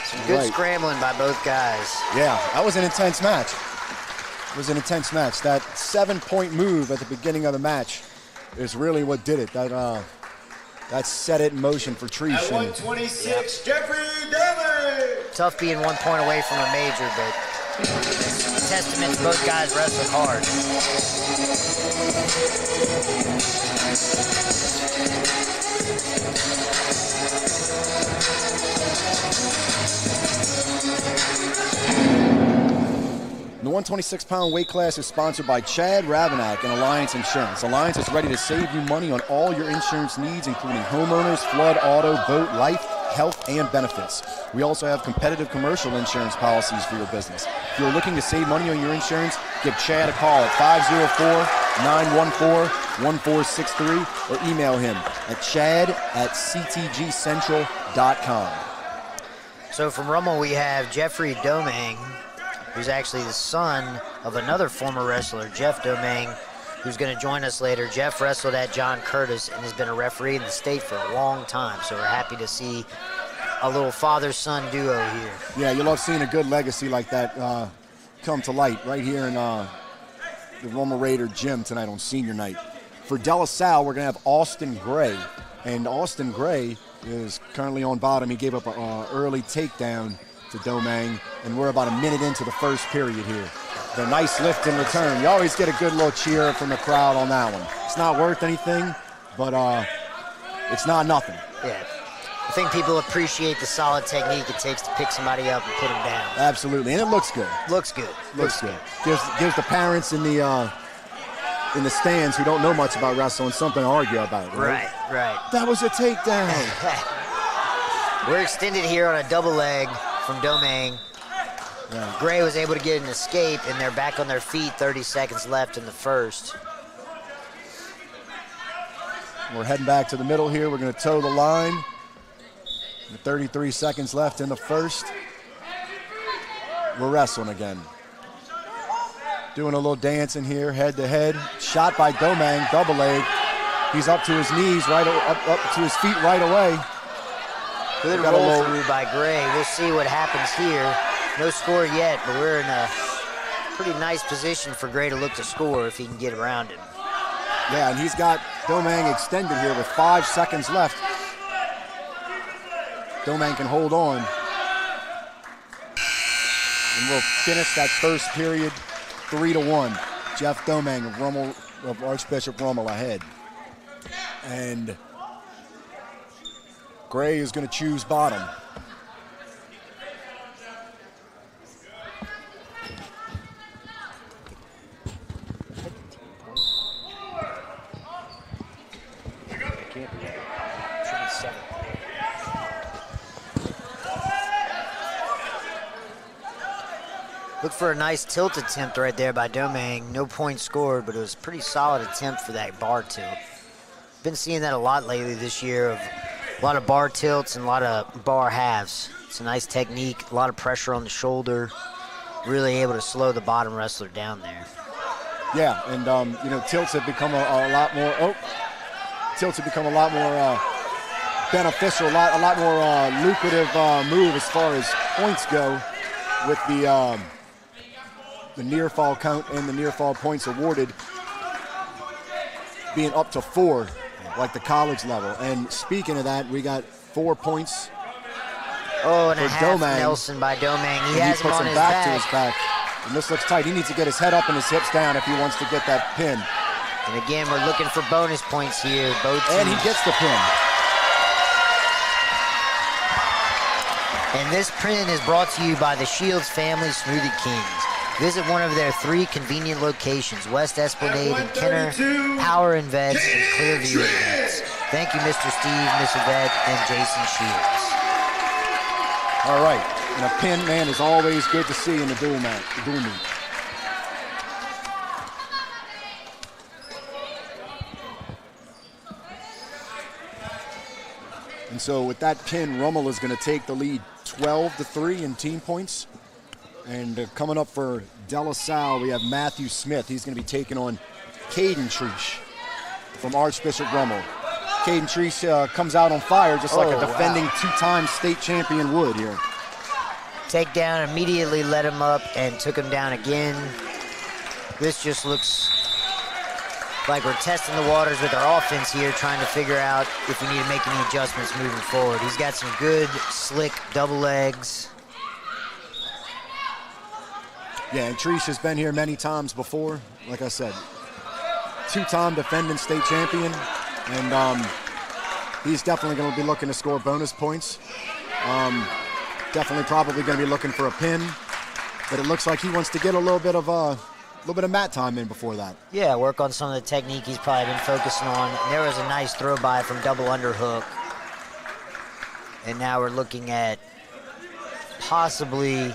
Some good scrambling by both guys. Yeah, that was an intense match. It was an intense match. That 7-point move at the beginning of the match is really what did it. That set it in motion for Treese. At 126, Jeffrey Daly. Tough being 1 point away from a major, but testament to both guys wrestling hard. The 126-pound weight class is sponsored by Chad Ravenak and Alliance Insurance. Alliance is ready to save you money on all your insurance needs, including homeowners, flood, auto, boat, life, health, and benefits. We also have competitive commercial insurance policies for your business. If you're looking to save money on your insurance, give Chad a call at 504-914-1463 or email him at chad@ctgcentral.com. So from Rummel, we have Jeffrey Domang, who's actually the son of another former wrestler, Jeff Domang, who's going to join us later. Jeff wrestled at John Curtis and has been a referee in the state for a long time, so we're happy to see a little father-son duo here. Yeah, you love seeing a good legacy like that come to light right here in the Rummel Raider gym tonight on senior night. For De La Salle, we're going to have Austin Gray, and Austin Gray is currently on bottom. He gave up an early takedown to Domang, and we're about a minute into the first period here. The nice lift in return. You always get a good little cheer from the crowd on that one. It's not worth anything, but it's not nothing. Yeah, I think people appreciate the solid technique it takes to pick somebody up and put them down. Absolutely, and it looks good. Looks good. Looks good. Gives the parents in the stands who don't know much about wrestling something to argue about. Right. That was a takedown. We're extended here on a double leg from Domang. Yeah. Gray was able to get an escape, and they're back on their feet. 30 seconds left in the first. We're heading back to the middle here. We're going to toe the line. With 33 seconds left in the first. We're wrestling again. Doing a little dancing here, head to head. Shot by Domang, double leg. He's up to his knees, up to his feet right away. Good roll through by Gray. We'll see what happens here. No score yet, but we're in a pretty nice position for Gray to look to score if he can get around him. Yeah, and he's got Domang extended here with 5 seconds left. Domang can hold on. And we'll finish that first period 3-1. Jeff Domang of Rummel of Archbishop Rummel ahead. And Gray is going to choose bottom. Look for a nice tilt attempt right there by Domingue. No points scored, but it was a pretty solid attempt for that bar tilt. Been seeing that a lot lately this year, of a lot of bar tilts and a lot of bar halves. It's a nice technique, a lot of pressure on the shoulder, really able to slow the bottom wrestler down there. Yeah, and you know, tilts have become a lot more. Tilts have become a lot more beneficial, a lot more lucrative move as far as points go, with the near fall count and the near fall points awarded being up to 4, like the college level. And speaking of that, we got 4 points. Oh, and for a half Domingue. Nelson by Domingue. He And has him puts on him his back back. to his back. And this looks tight. He needs to get his head up and his hips down if he wants to get that pin. And again, we're looking for bonus points here. Both And he teams. gets the pin. And this pin is brought to you by the Shields Family Smoothie Kings. Visit one of their 3 convenient locations: West Esplanade and Kenner, Power and Vets, and Clearview and Vets. Thank you, Mr. Steve, Miss Yvette, and Jason Shields. All right. And a pin, man, is always good to see in the dual meet. And so with that pin, Rummel is going to take the lead 12-3 in team points. And coming up for De La Salle, we have Matthew Smith. He's going to be taking on Caden Treesh from Archbishop Rummel. Caden Treesh comes out on fire just like a defending 2-time state champion would here. Takedown, immediately let him up and took him down again. This just looks like we're testing the waters with our offense here, trying to figure out if we need to make any adjustments moving forward. He's got some good, slick double legs. Yeah, and Treesh has been here many times before. Like I said, 2-time defending state champion. And he's definitely going to be looking to score bonus points. Definitely probably going to be looking for a pin. But it looks like he wants to get a little bit of mat time in before that. Yeah, work on some of the technique he's probably been focusing on. There was a nice throw by from double underhook. And now we're looking at possibly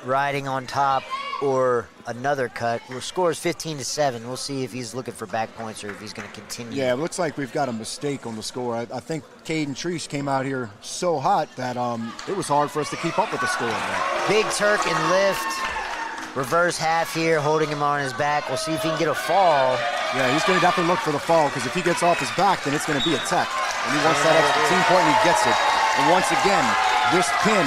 riding on top or another cut. Our score is 15-7. We'll see if he's looking for back points or if he's going to continue. Yeah, it looks like we've got a mistake on the score. I think Caden Treesh came out here so hot that it was hard for us to keep up with the score. Big Turk and lift. Reverse half here, holding him on his back. We'll see if he can get a fall. Yeah, he's going to definitely look for the fall, because if he gets off his back, then it's going to be a tech. And he wants that extra team point, and he gets it. And once again, this pin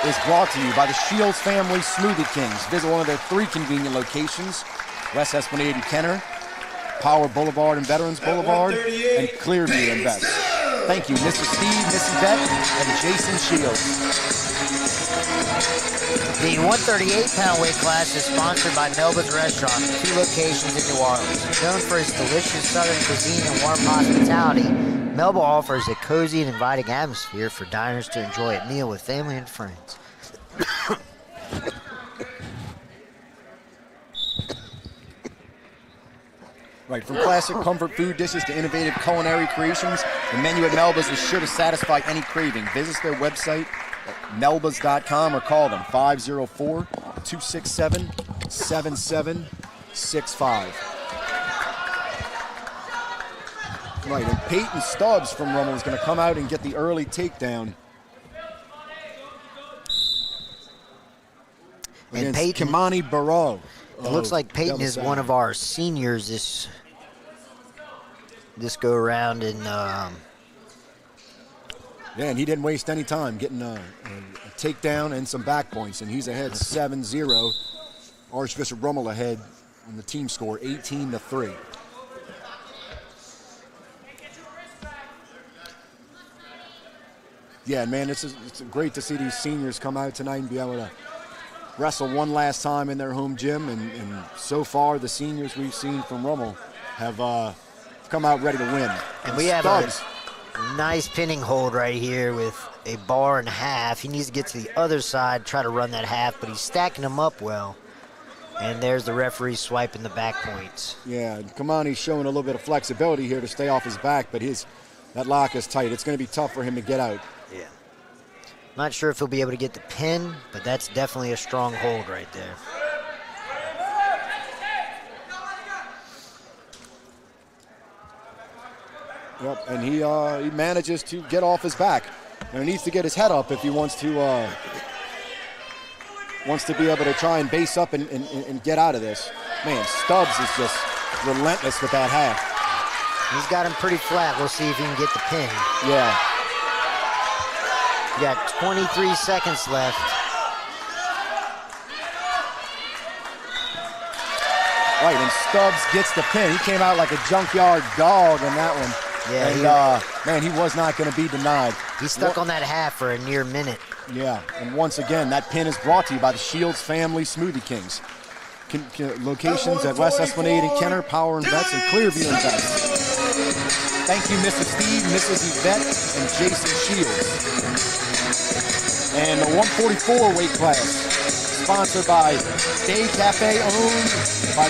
is brought to you by the Shields Family Smoothie Kings. Visit one of their 3 convenient locations: West Esplanade and Kenner, Power Boulevard and Veterans Boulevard, and Clearview and Vets. Thank you, Mr. Steve, Mrs. Beth, and Jason Shields. The 138-pound weight class is sponsored by Melba's Restaurant, with 2 locations in New Orleans. Known for its delicious southern cuisine and warm hospitality, Melba offers a cozy and inviting atmosphere for diners to enjoy a meal with family and friends. Right, from classic comfort food dishes to innovative culinary creations, the menu at Melba's is sure to satisfy any craving. Visit their website at melbas.com or call them 504-267-7765. Right, and Peyton Stubbs from Rummel is going to come out and get the early takedown. And Against Peyton, Kimani Barrow. it looks like Peyton is one of our seniors this go around, and Yeah, and he didn't waste any time getting a takedown and some back points, and he's ahead 7-0. Archbishop Rummel ahead on the team score 18-3. Yeah, man, it's great to see these seniors come out tonight and be able to wrestle one last time in their home gym, and so far the seniors we've seen from Rummel have come out ready to win. And we have Stubbs, a nice pinning hold right here with a bar and a half. He needs to get to the other side, try to run that half, but he's stacking them up well. And there's the referee swiping the back points. Yeah, Kamani's showing a little bit of flexibility here to stay off his back, but that lock is tight. It's going to be tough for him to get out. Yeah. Not sure if he'll be able to get the pin, but that's definitely a strong hold right there. Yep, and he manages to get off his back. Now he needs to get his head up if he wants to be able to try and base up and get out of this. Man, Stubbs is just relentless with that half. He's got him pretty flat. We'll see if he can get the pin. Yeah. You got 23 seconds left. Right, and Stubbs gets the pin. He came out like a junkyard dog in that one. Yeah, and man, he was not going to be denied. He's stuck on that half for a near minute. Yeah, and once again, that pin is brought to you by the Shields Family Smoothie Kings. Locations at West Esplanade and Kenner, Power and Vets, and Clearview and Vets. Thank you, Mr. Steve, Mrs. Yvette, and Jason Shields. And the 144 weight class, sponsored by Bay Cafe, owned by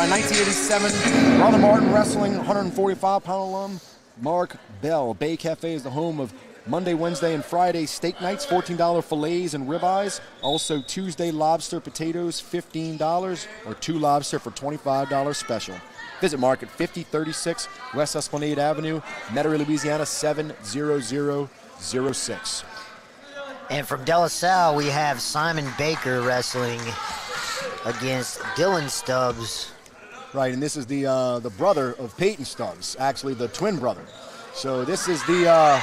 1987 Brother Martin Wrestling, 145-pound alum, Mark Bell. Bay Cafe is the home of Monday, Wednesday, and Friday steak nights, $14 fillets and ribeyes. Also Tuesday lobster potatoes, $15, or 2 lobster for $25 special. Visit Market 5036 West Esplanade Avenue, Metairie, Louisiana 70006. And from De La Salle, we have Simon Baker wrestling against Dylan Stubbs. Right, and this is the brother of Peyton Stubbs, actually the twin brother. So this is the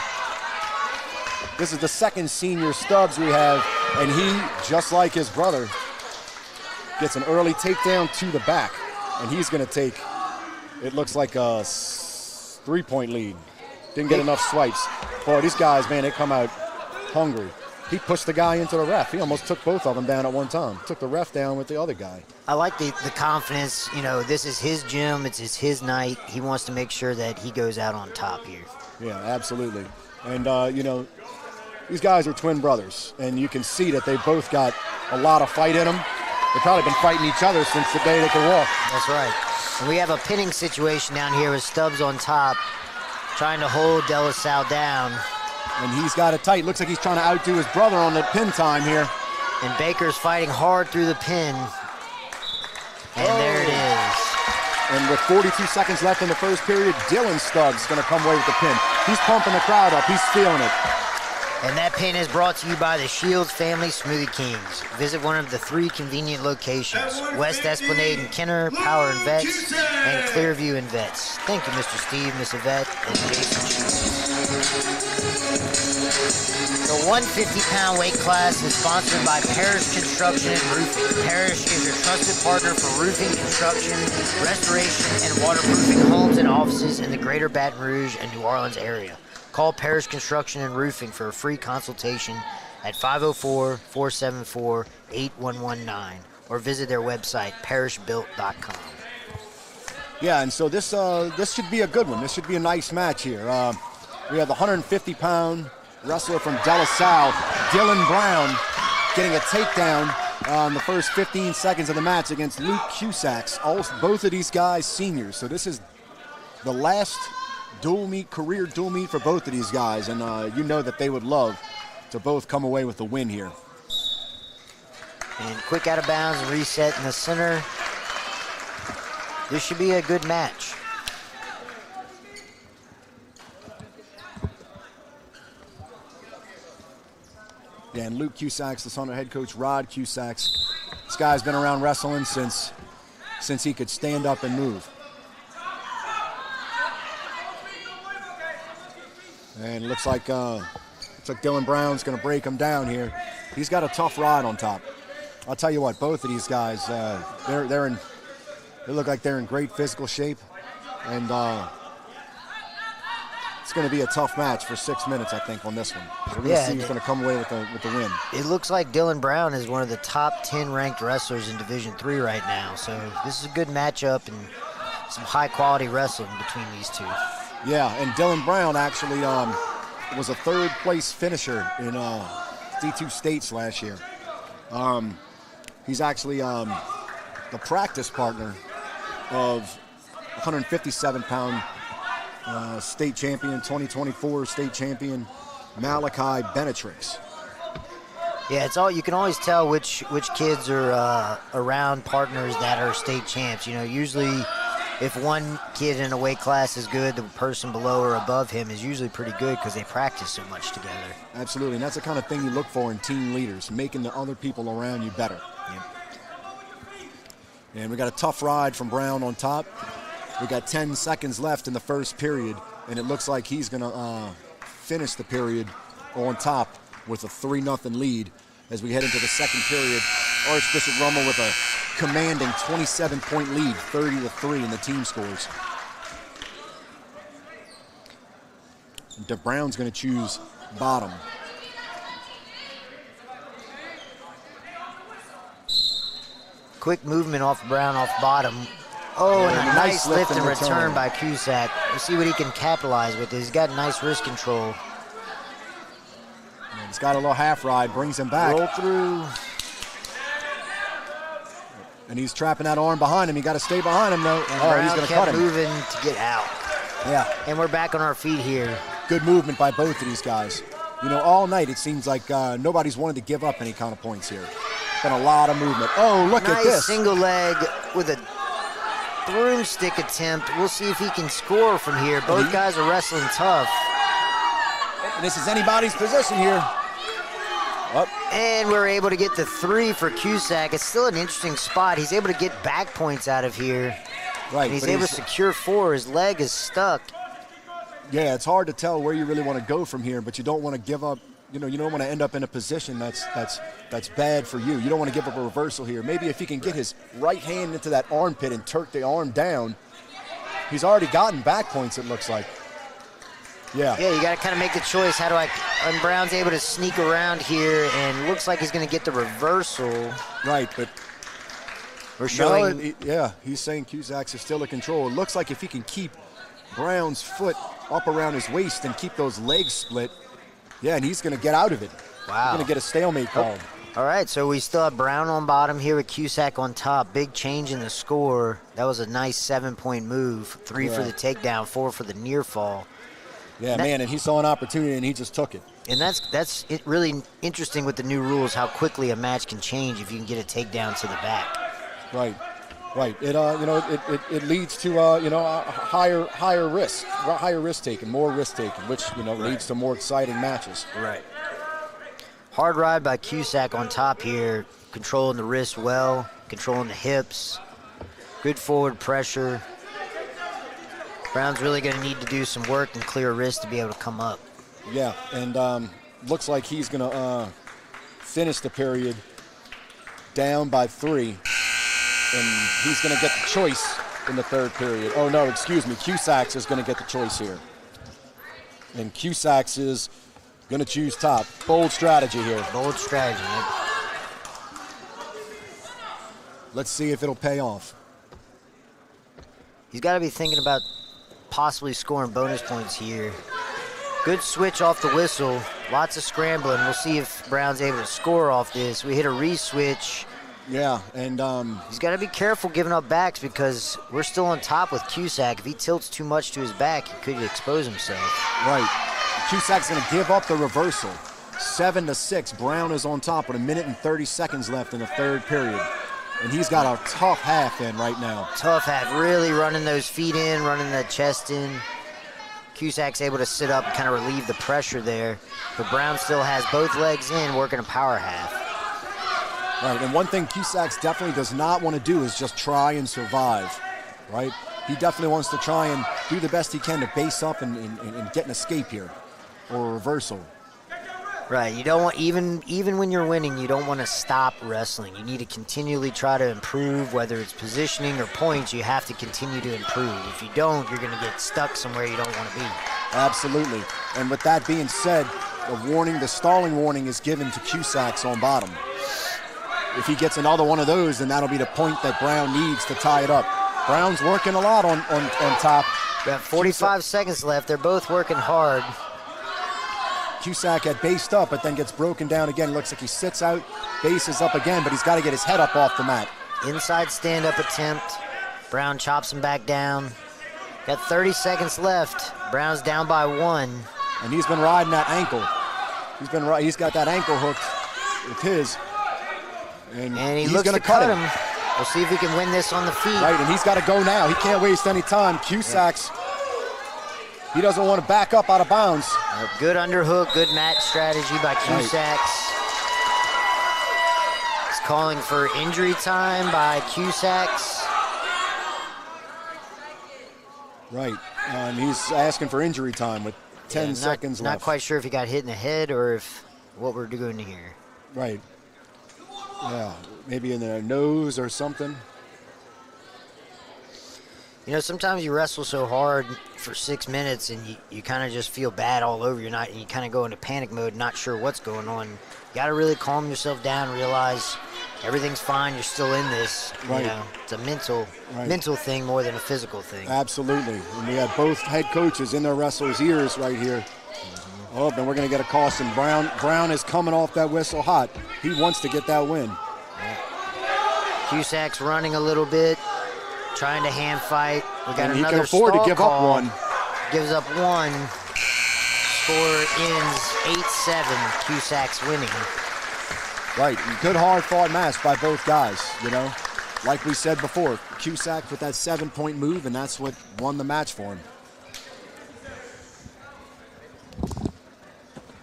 second senior Stubbs we have, and he, just like his brother, gets an early takedown to the back, and he's going to take, it looks like a 3-point lead. Didn't get enough swipes. Boy, these guys, man, they come out hungry. He pushed the guy into the ref. He almost took both of them down at one time. Took the ref down with the other guy. I like the confidence. You know, this is his gym. It's his night. He wants to make sure that he goes out on top here. Yeah, absolutely. And, you know, these guys are twin brothers, and you can see that they both got a lot of fight in them. They've probably been fighting each other since the day they could walk. That's right. And we have a pinning situation down here with Stubbs on top, trying to hold De La Salle down. And he's got it tight. Looks like he's trying to outdo his brother on the pin time here. And Baker's fighting hard through the pin. And there it is. And with 42 seconds left in the first period, Dylan Stubbs is going to come away with the pin. He's pumping the crowd up. He's feeling it. And that pin is brought to you by the Shields Family Smoothie Kings. Visit one of the 3 convenient locations, West Esplanade and Kenner, Power and Vets, and Clearview and Vets. Thank you, Mr. Steve, Miss Yvette, and Jason Shields. The 150-pound weight class is sponsored by Parrish Construction and Roofing. Parrish is your trusted partner for roofing, construction, restoration, and waterproofing homes and offices in the greater Baton Rouge and New Orleans area. Call Parrish Construction and Roofing for a free consultation at 504-474-8119 or visit their website, parrishbuilt.com. Yeah, and so this should be a good one. This should be a nice match here. We have the 150-pound wrestler from De La Salle, Dylan Brown, getting a takedown on the first 15 seconds of the match against Luke Cusacks. Both of these guys seniors, so this is the last career dual meet for both of these guys, and you know that they would love to both come away with the win here. And quick out of bounds and reset in the center. This should be a good match. Yeah, and Luke Cusacks, the son of head coach Rod Cusacks. This guy's been around wrestling since he could stand up and move. And it looks like Dylan Brown's going to break him down here. He's got a tough rod on top. I'll tell you what, both of these guys, they look like they're in great physical shape, and it's going to be a tough match for 6 minutes, I think, on this one. So we're going to see who's going to come away with the win. It looks like Dylan Brown is one of the top 10 ranked wrestlers in Division III right now. So this is a good matchup, and some high-quality wrestling between these two. Yeah, and Dylan Brown actually was a third-place finisher in D2 States last year. He's actually the practice partner of 157-pound state champion, 2024 state champion, Malachi Benetrix. Yeah, it's all you can always tell which kids are around partners that are state champs. You know, usually if one kid in a weight class is good, the person below or above him is usually pretty good because they practice so much together. Absolutely, and that's the kind of thing you look for in team leaders, making the other people around you better. Yep. And we got a tough ride from Brown on top. We got 10 seconds left in the first period, and it looks like he's going to finish the period on top with a 3-0 lead as we head into the second period. Archbishop Rummel with a commanding 27-point lead, 30-3 in the team scores. Brown's going to choose bottom. Quick movement off Brown off bottom. Oh, and a nice lift and return by Cusack. We'll see what he can capitalize with. He's got nice wrist control. And he's got a little half ride, brings him back. Roll through. And he's trapping that arm behind him. You got to stay behind him, though. And he's going to cut him. moving to get out. Yeah. And we're back on our feet here. Good movement by both of these guys. You know, all night it seems like nobody's wanted to give up any kind of points here. Been a lot of movement. Oh, look at this. Nice single leg with a broomstick attempt. We'll see if he can score from here. Both guys are wrestling tough. And this is anybody's position here. Up. And we're able to get the 3 for Cusack. It's still an interesting spot. He's able to get back points out of here. Right. And he's able to secure 4. His leg is stuck. Yeah, it's hard to tell where you really want to go from here, but you don't want to give up. You know, you don't want to end up in a position that's bad for you. You don't want to give up a reversal here. Maybe if he can get his right hand into that armpit and turk the arm down, he's already gotten back points, it looks like. Yeah. Yeah, you got to kind of make the choice. How do I? And Brown's able to sneak around here, and looks like he's going to get the reversal. Right, but we're showing. He's saying Cusack's is still in control. It looks like if he can keep Brown's foot up around his waist and keep those legs split, yeah, and he's going to get out of it. Wow. He's going to get a stalemate called. All right, so we still have Brown on bottom here with Cusack on top. Big change in the score. That was a nice 7-point move. 3 for the takedown, 4 for the near fall. Yeah, and he saw an opportunity and he just took it. And that's it really interesting with the new rules, how quickly a match can change if you can get a takedown to the back. Right. It leads to higher risk taking, more risk taking, which leads to more exciting matches. Right. Hard ride by Cusack on top here, controlling the wrist well, controlling the hips, good forward pressure. Brown's really going to need to do some work and clear wrist to be able to come up. Yeah, and looks like he's going to finish the period down by 3, and he's going to get the choice in the third period. Oh, no, excuse me. Cusack's is going to get the choice here. And Cusack's is going to choose top. Bold strategy here. Bold strategy. Let's see if it'll pay off. He's got to be thinking about possibly scoring bonus points here. Good switch off the whistle. Lots of scrambling. We'll see if Brown's able to score off this. We hit a re-switch. Yeah, and he's got to be careful giving up backs because we're still on top with Cusack. If he tilts too much to his back, he could expose himself. Right. Cusack's going to give up the reversal. 7-6. Brown is on top with 1 minute and 30 seconds left in the third period. And he's got a tough half in right now. Tough half. Really running those feet in, running the chest in. Cusack's able to sit up and kind of relieve the pressure there. But Brown still has both legs in, working a power half. Right, and one thing Cusack's definitely does not want to do is just try and survive, right? He definitely wants to try and do the best he can to base up and get an escape here, or a reversal. Right, you don't want, even when you're winning, you don't want to stop wrestling. You need to continually try to improve, whether it's positioning or points, you have to continue to improve. If you don't, you're going to get stuck somewhere you don't want to be. Absolutely, and with that being said, the stalling warning is given to Cusack's on bottom. If he gets another one of those, then that'll be the point that Brown needs to tie it up. Brown's working a lot on top. We have 45 seconds left. They're both working hard. Cusack had based up, but then gets broken down again. Looks like he sits out, bases up again, but he's got to get his head up off the mat. Inside stand-up attempt. Brown chops him back down. Got 30 seconds left. Brown's down by 1. And he's been riding that ankle. He's got that ankle hooked with his. And he he's looks going to cut him. We'll see if he can win this on the feet. Right, and he's got to go now. He can't waste any time. Cusack's, he doesn't want to back up out of bounds. Good underhook, good mat strategy by Cusack's. He's calling for injury time by Cusack's. Right, and he's asking for injury time with 10 seconds left. Not quite sure if he got hit in the head or if what we're doing here. Right. Yeah, maybe in the nose or something. You know, sometimes you wrestle so hard for 6 minutes and you kind of just feel bad all over. You kind of go into panic mode, not sure what's going on. You got to really calm yourself down, realize everything's fine. You're still in this. Right. You know, it's a mental thing more than a physical thing. Absolutely. And we have both head coaches in their wrestlers' ears right here. Oh, then we're going to get a call. And Brown is coming off that whistle hot. He wants to get that win. Cusack's running a little bit, trying to hand fight. We got and another he can afford to give call. up one. Gives up 1. Score ends 8-7. Cusack's winning. Right. Good, hard-fought match by both guys, you know. Like we said before, Cusack with that 7-point move, and that's what won the match for him.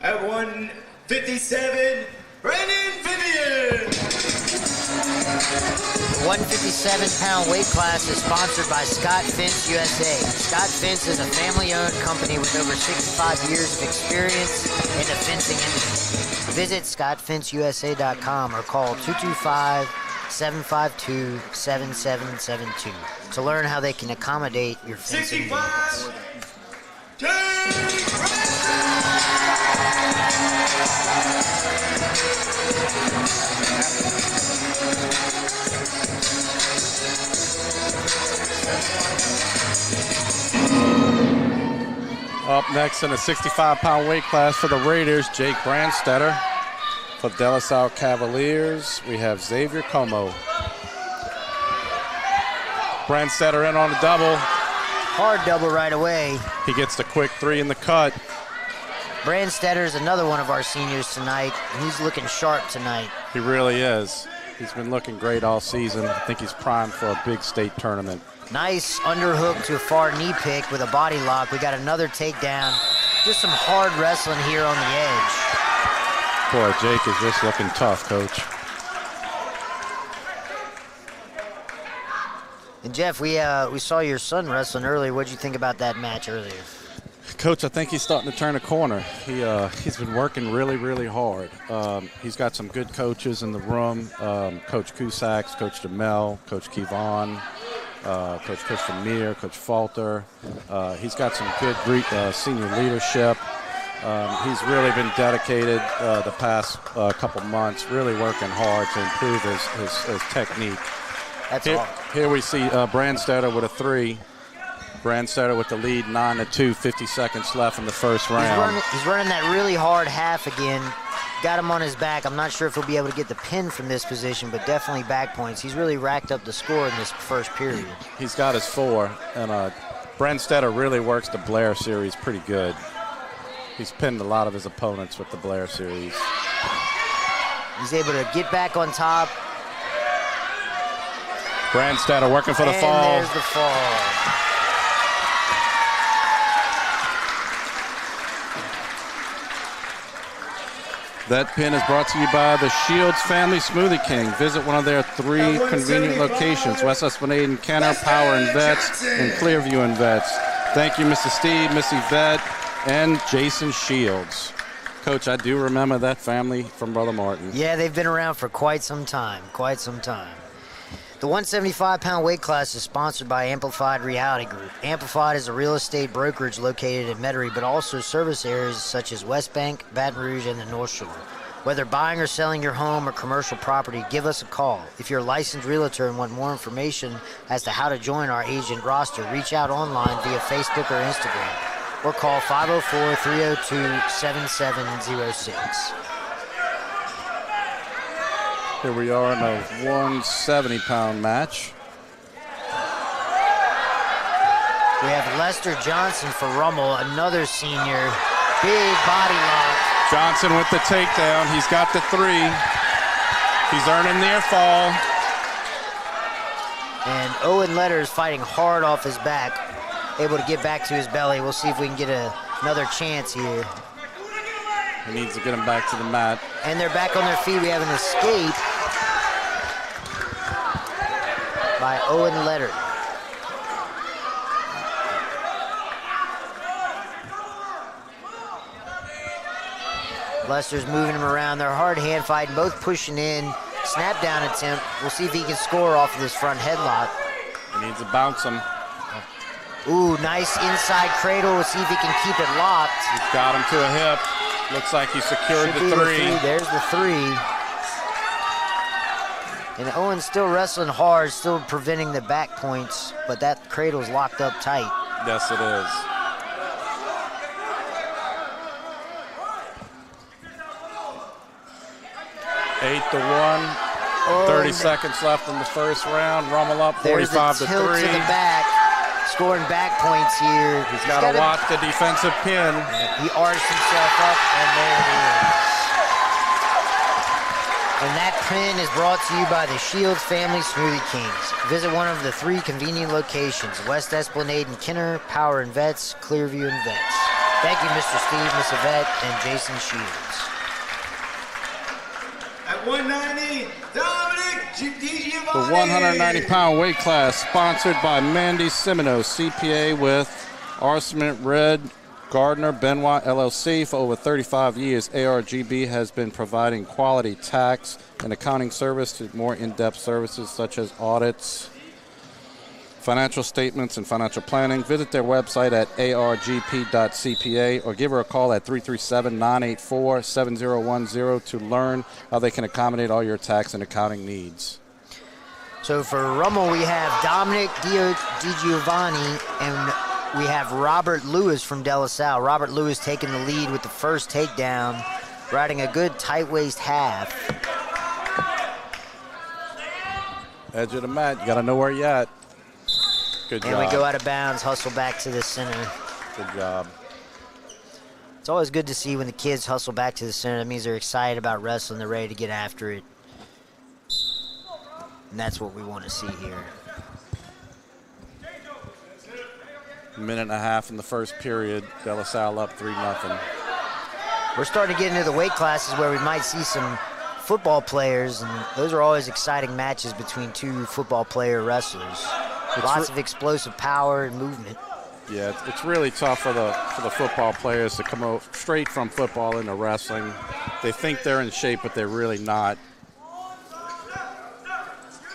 At 157, Brandon Vivian. The 157-pound weight class is sponsored by Scott Fence USA. Scott Fence is a family-owned company with over 65 years of experience in the fencing industry. Visit scottfenceusa.com or call 225-752-7772 to learn how they can accommodate your fencing needs. 65. Up next in the 65-pound weight class for the Raiders, Jake Brandstetter. For De La Salle Cavaliers, we have Xavier Como. Brandstetter in on a double. Hard double right away. He gets the quick 3 in the cut. Brandstetter underher one of our seniors tonight. He's looking sharp tonight. He really is. He's been looking great all season. I think he's primed for a big state tournament. Nice underhook to a far knee pick with a body lock. We got another takedown. Just some hard wrestling here on the edge. Boy, Jake is just looking tough, Coach. And Jeff, we saw your son wrestling earlier. What did you think about that match earlier? Coach, I think he's starting to turn a corner. He's been working really, really hard. He's got some good coaches in the room. Coach Cusack, Coach DeMel, Coach Kevon, Coach Christian Meir, Coach Falter. He's got some good senior leadership. He's really been dedicated the past couple months, really working hard to improve his technique. That's all. Here we see Brandstetter with a 3. Brandstetter with the lead, 9-2, 50 seconds left in the first round. He's running that really hard half again. Got him on his back. I'm not sure if he'll be able to get the pin from this position, but definitely back points. He's really racked up the score in this first period. He's got his 4, and Brandstetter really works the Blair series pretty good. He's pinned a lot of his opponents with the Blair series. He's able to get back on top. Brandstetter working for the fall. And there's the fall. That pin is brought to you by the Shields Family Smoothie King. Visit one of their 3 convenient locations, West Esplanade and Kenner, Power and Vets, and Clearview and Vets. Thank you, Mr. Steve, Missy Vet, and Jason Shields. Coach, I do remember that family from Brother Martin. Yeah, they've been around for quite some time, The 175-pound weight class is sponsored by Amplified Reality Group. Amplified is a real estate brokerage located in Metairie, but also service areas such as West Bank, Baton Rouge, and the North Shore. Whether buying or selling your home or commercial property, give us a call. If you're a licensed realtor and want more information as to how to join our agent roster, reach out online via Facebook or Instagram, or call 504-302-7706. Here we are in a 170-pound match. We have Lester Johnson for Rummel, another senior. Big body lock. Johnson with the takedown. He's got the 3. He's earning near fall. And Owen Letters fighting hard off his back, able to get back to his belly. We'll see if we can get another chance here. He needs to get him back to the mat. And they're back on their feet. We have an escape by Owen Letter. Lester's moving him around. They're hard hand fighting, both pushing in. Snap down attempt. We'll see if he can score off of this front headlock. He needs to bounce him. Ooh, nice inside cradle. We'll see if he can keep it locked. He's got him to a hip. Looks like he secured the 3. There's the 3. And Owen's still wrestling hard, still preventing the back points, but that cradle's locked up tight. Yes, it is. Eight to 1. 30 seconds left in the first round. Rummel up 45 to 3. Tilt to the back, scoring back points here. He's got to watch the defensive pin. He arched himself up, and there it is. And that pin is brought to you by the Shields Family Smoothie Kings. Visit one of the 3 convenient locations: West Esplanade and Kenner, Power and Vets, Clearview and Vets. Thank you, Mr. Steve, Miss Yvette, and Jason Shields. At 190, Dominic The 190-pound weight class, sponsored by Mandy Semino, CPA with Arcement Red Gardner Benoit LLC. For over 35 years, ARGB has been providing quality tax and accounting service to more in-depth services such as audits, financial statements, and financial planning. Visit their website at argp.cpa or give her a call at 337-984-7010 to learn how they can accommodate all your tax and accounting needs. So for Rummel, we have Dominic DiGiovanni and we have Robert Lewis from De La Salle. Robert Lewis taking the lead with the first takedown, riding a good tight waist half. Edge of the mat, you got to know where you're at. Good job. And we go out of bounds, hustle back to the center. Good job. It's always good to see when the kids hustle back to the center. That means they're excited about wrestling. They're ready to get after it. And that's what we want to see here. A minute and a half in the first period. De La Salle up 3-0. We're starting to get into the weight classes where we might see some football players, and those are always exciting matches between 2 football player wrestlers. Lots of explosive power and movement. Yeah, it's really tough for the football players to come straight from football into wrestling. They think they're in shape, but they're really not.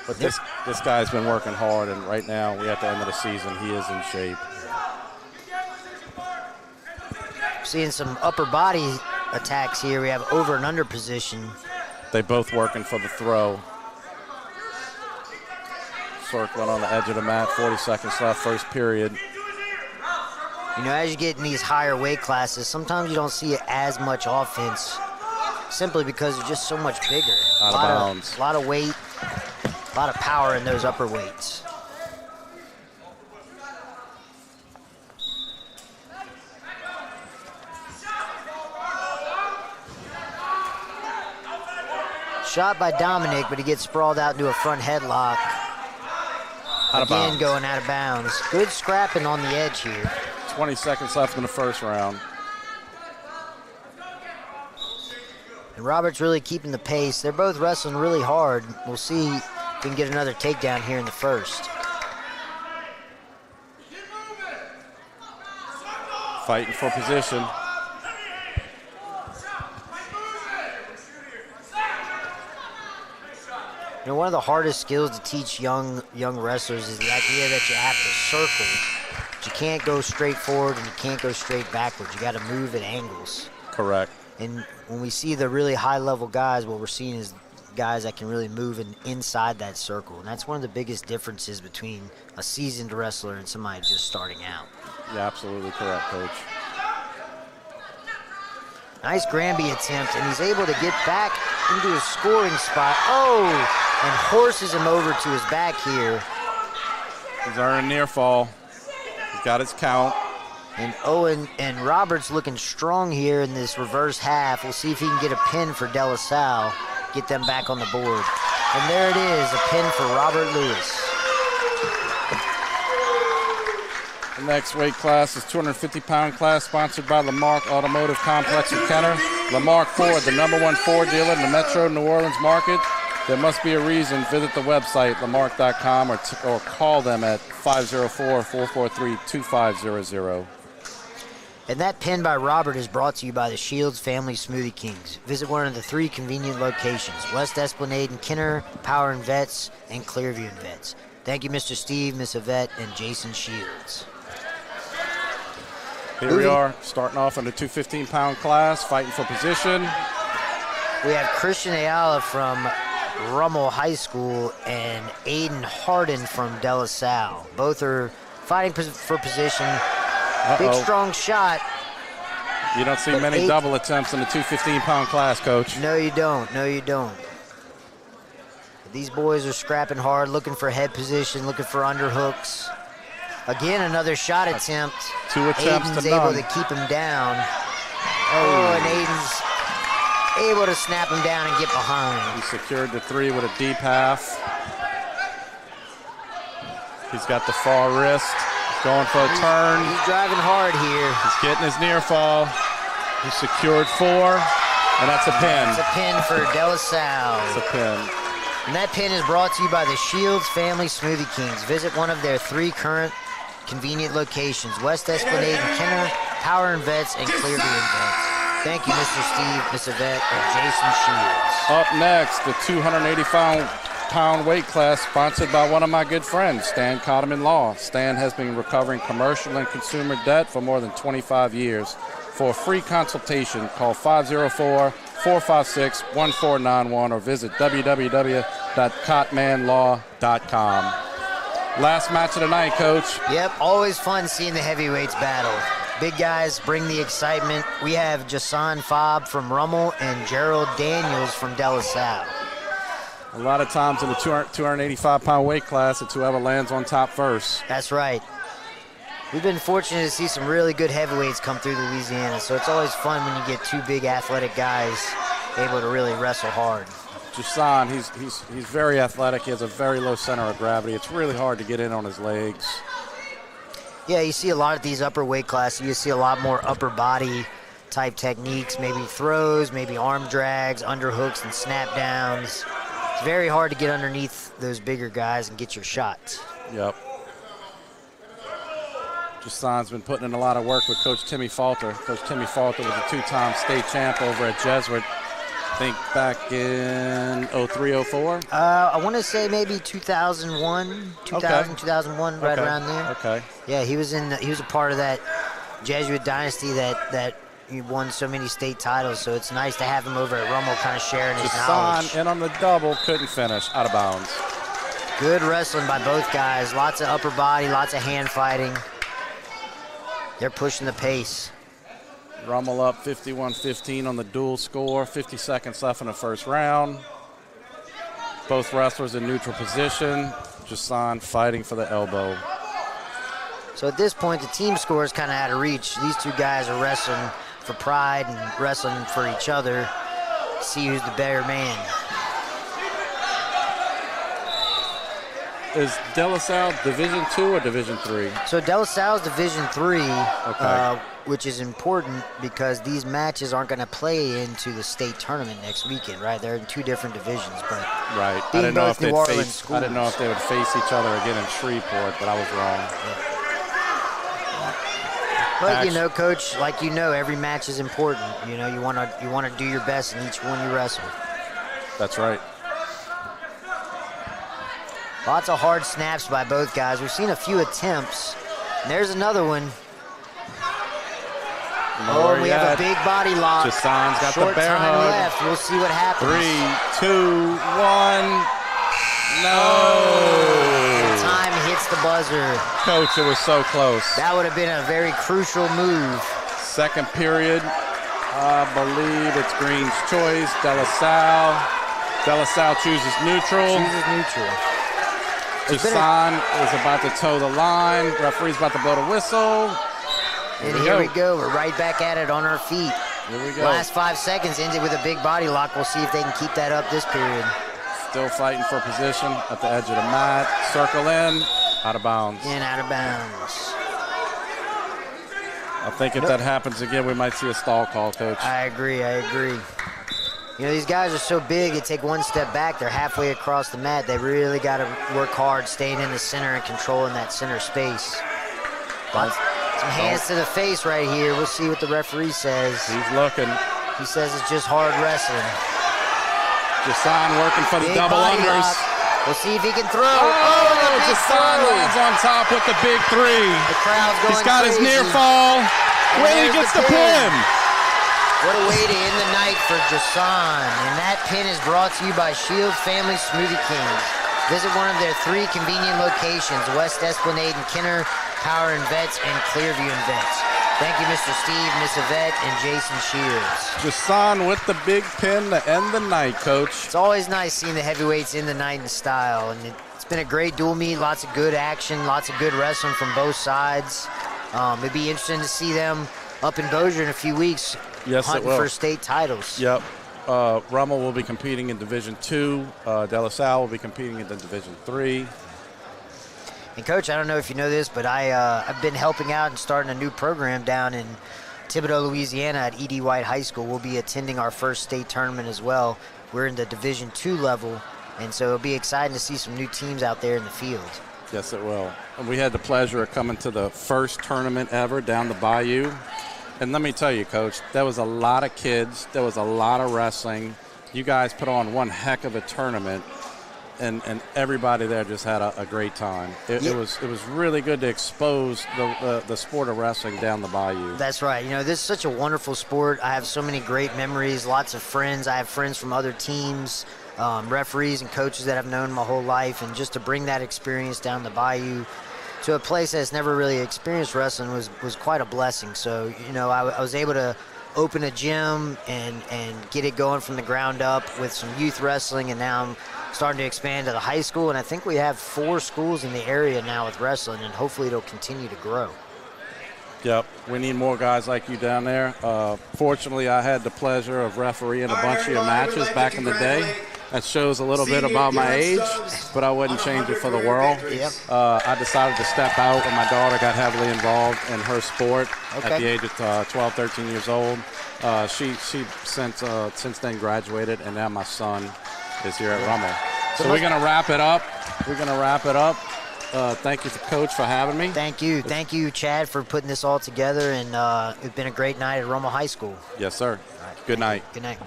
But this guy's been working hard, and right now, we're at the end of the season, he is in shape. Seeing some upper body attacks here. We have over and under position. They both working for the throw. Circling on the edge of the mat, 40 seconds left, first period. You know, as you get in these higher weight classes, sometimes you don't see as much offense simply because they're just so much bigger. Out of bounds. A lot of weight, a lot of power in those upper weights. Shot by Dominic, but he gets sprawled out into a front headlock. Again, going out of bounds. Good scrapping on the edge here. 20 seconds left in the first round. And Robert's really keeping the pace. They're both wrestling really hard. We'll see if we can get another takedown here in the first. Fighting for position. You know, one of the hardest skills to teach young wrestlers is the idea that you have to circle. But you can't go straight forward and you can't go straight backwards. You got to move at angles. Correct. And when we see the really high-level guys, what we're seeing is guys that can really move inside that circle. And that's one of the biggest differences between a seasoned wrestler and somebody just starting out. Yeah, absolutely correct, Coach. Nice Granby attempt, and he's able to get back into his scoring spot. Oh, and horses him over to his back here. He's earning near fall. He's got his count. And Owen and Roberts looking strong here in this reverse half. We'll see if he can get a pin for De La Salle, get them back on the board. And there it is, a pin for Robert Lewis. The next weight class is 250-pound class, sponsored by Lamarck Automotive Complex in Kenner. Lamarck Ford, the #1 Ford dealer in the Metro New Orleans market. There must be a reason. Visit the website, lamarck.com, or call them at 504-443-2500. And that pin by Robert is brought to you by the Shields Family Smoothie Kings. Visit one of the 3 convenient locations, West Esplanade and Kenner, Power and Vets, and Clearview and Vets. Thank you, Mr. Steve, Miss Yvette, and Jason Shields. Here we are, starting off in the 215-pound class, fighting for position. We have Christian Ayala from Rummel High School and Aiden Harden from De La Salle. Both are fighting for position. Big, strong shot. You don't see many double attempts in the 215-pound class, Coach. No, you don't. No, you don't. These boys are scrapping hard, looking for head position, looking for underhooks. Again, another shot attempt. 2 attempts Aiden's to none. able to keep him down. Oh, and Aiden's able to snap him down and get behind. He secured the 3 with a deep half. He's got the far wrist. He's going for a turn. He's driving hard here. He's getting his near fall. He secured 4, and that's a pin. It's a pin for De La Salle. It's a pin. And that pin is brought to you by the Shields Family Smoothie Kings. Visit one of their 3 current convenient locations, West Esplanade and Kenner, Power and Vets, and Clearview and Vets. Thank you, Mr. Steve, Miss Yvette, and Jason Shields. Up next, the 285-pound weight class, sponsored by one of my good friends, Stan Cotterman Law. Stan has been recovering commercial and consumer debt for more than 25 years. For a free consultation, call 504-456-1491 or visit www.cotmanlaw.com. Last match of the night, Coach. Yep, always fun seeing the heavyweights battle. Big guys bring the excitement. We have Jason Fobb from Rummel and Gerald Daniels from De La Salle. A lot of times in the 285-pound weight class, it's whoever lands on top first. That's right. We've been fortunate to see some really good heavyweights come through Louisiana, so it's always fun when you get 2 big athletic guys able to really wrestle hard. Jason, he's very athletic. He has a very low center of gravity. It's really hard to get in on his legs. Yeah, you see a lot of these upper weight classes. You see a lot more upper body type techniques, maybe throws, maybe arm drags, underhooks, and snap downs. It's very hard to get underneath those bigger guys and get your shots. Yep. Jason's been putting in a lot of work with Coach Timmy Falter. Coach Timmy Falter was a 2-time state champ over at Jesuit. I think back in 03, 04? I want to say maybe 2001, 2001, right around there. Okay. Yeah, he was a part of that Jesuit dynasty that he won so many state titles, so it's nice to have him over at Rummel kind of sharing his knowledge. Jason in on the double, couldn't finish, out of bounds. Good wrestling by both guys. Lots of upper body, lots of hand fighting. They're pushing the pace. Rummel up 51-15 on the dual score. 50 seconds left in the first round. Both wrestlers in neutral position. Jason fighting for the elbow. So at this point, the team score is kind of out of reach. These 2 guys are wrestling for pride and wrestling for each other. See who's the better man. Is De La Salle Division II or Division III? So De La Salle's Division III, Okay. which is important because these matches aren't going to play into the state tournament next weekend, right? They're in 2 different divisions, but Right. I being didn't know both if New Orleans schools. I didn't know if they would face each other again in Shreveport, but I was wrong. But you know, Coach, like you know, every match is important. You know, you want to do your best in each one you wrestle. That's right. Lots of hard snaps by both guys. We've seen a few attempts. And there's another one. Oh, and we have a big body lock. Jason's got Short the bear time hug. left. We'll see what happens. 3, 2, 1. No. Time hits the buzzer. Coach, it was so close. That would have been a very crucial move. Second period, I believe it's Green's choice. De La Salle. De La Salle chooses neutral. Jason is about to toe the line. Referee's about to blow the whistle. And here we go. We're right back at it on our feet. Here we go. Last 5 seconds ended with a big body lock. We'll see if they can keep that up this period. Still fighting for position at the edge of the mat. Circle in, out of bounds. In, out of bounds. I think if that happens again, we might see a stall call, Coach. I agree. You know, these guys are so big, they take one step back, they're halfway across the mat. They really got to work hard staying in the center and controlling that center space. Some hands to the face right here. We'll see what the referee says. He's looking. He says it's just hard wrestling. Jason working for the Big double body unders. lock. We'll see if he can throw. Jason lands on top with the big 3. The crowd's going He's got crazy. his near fall. Willie gets the pin. What a way to end the night for Jason. And that pin is brought to you by Shield Family Smoothie Kings. Visit one of their 3 convenient locations, West Esplanade and Kenner, Power and Vets, and Clearview and Vets. Thank you, Mr. Steve, Miss Yvette, and Jason Shields. Jason with the big pin to end the night, Coach. It's always nice seeing the heavyweights in the night in style. And it's been a great dual meet, lots of good action, lots of good wrestling from both sides. It'd be interesting to see them up in Bossier in a few weeks. Yes, hunting it will. for state titles. Yep. Rummel will be competing in Division 2. De La Salle will be competing in the Division 3. And Coach, I don't know if you know this, but I've been helping out and starting a new program down in Thibodaux, Louisiana at E.D. White High School. We'll be attending our first state tournament as well. We're in the Division 2 level, and so it'll be exciting to see some new teams out there in the field. Yes, it will. And we had the pleasure of coming to the first tournament ever down the Bayou. And let me tell you, Coach, there was a lot of kids. There was a lot of wrestling. You guys put on one heck of a tournament. And everybody there just had a great time. It was really good to expose the sport of wrestling down the Bayou. That's right. You know, this is such a wonderful sport. I have so many great memories, lots of friends. I have friends from other teams, referees and coaches that I've known my whole life. And just to bring that experience down the Bayou to a place that's never really experienced wrestling was quite a blessing. So, you know, I was able to open a gym and get it going from the ground up with some youth wrestling, and now I'm starting to expand to the high school, and I think we have 4 schools in the area now with wrestling, and hopefully it'll continue to grow. Yep, we need more guys like you down there. Fortunately, I had the pleasure of refereeing a bunch of your matches back in the day. That shows a little bit about my age, but I wouldn't change it for the world. Yep. I decided to step out when my daughter got heavily involved in her sport at the age of 12, 13 years old. She since then graduated, and now my son is here at Rummel. So we're going to wrap it up. Thank you, Coach, for having me. Thank you, Chad, for putting this all together, and it's been a great night at Rummel High School. Yes, sir. Good night. Good night.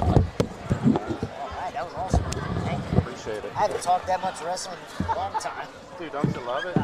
All right, that was awesome. Thank you. Appreciate it. I haven't talked that much wrestling in a long time. Dude, don't you love it?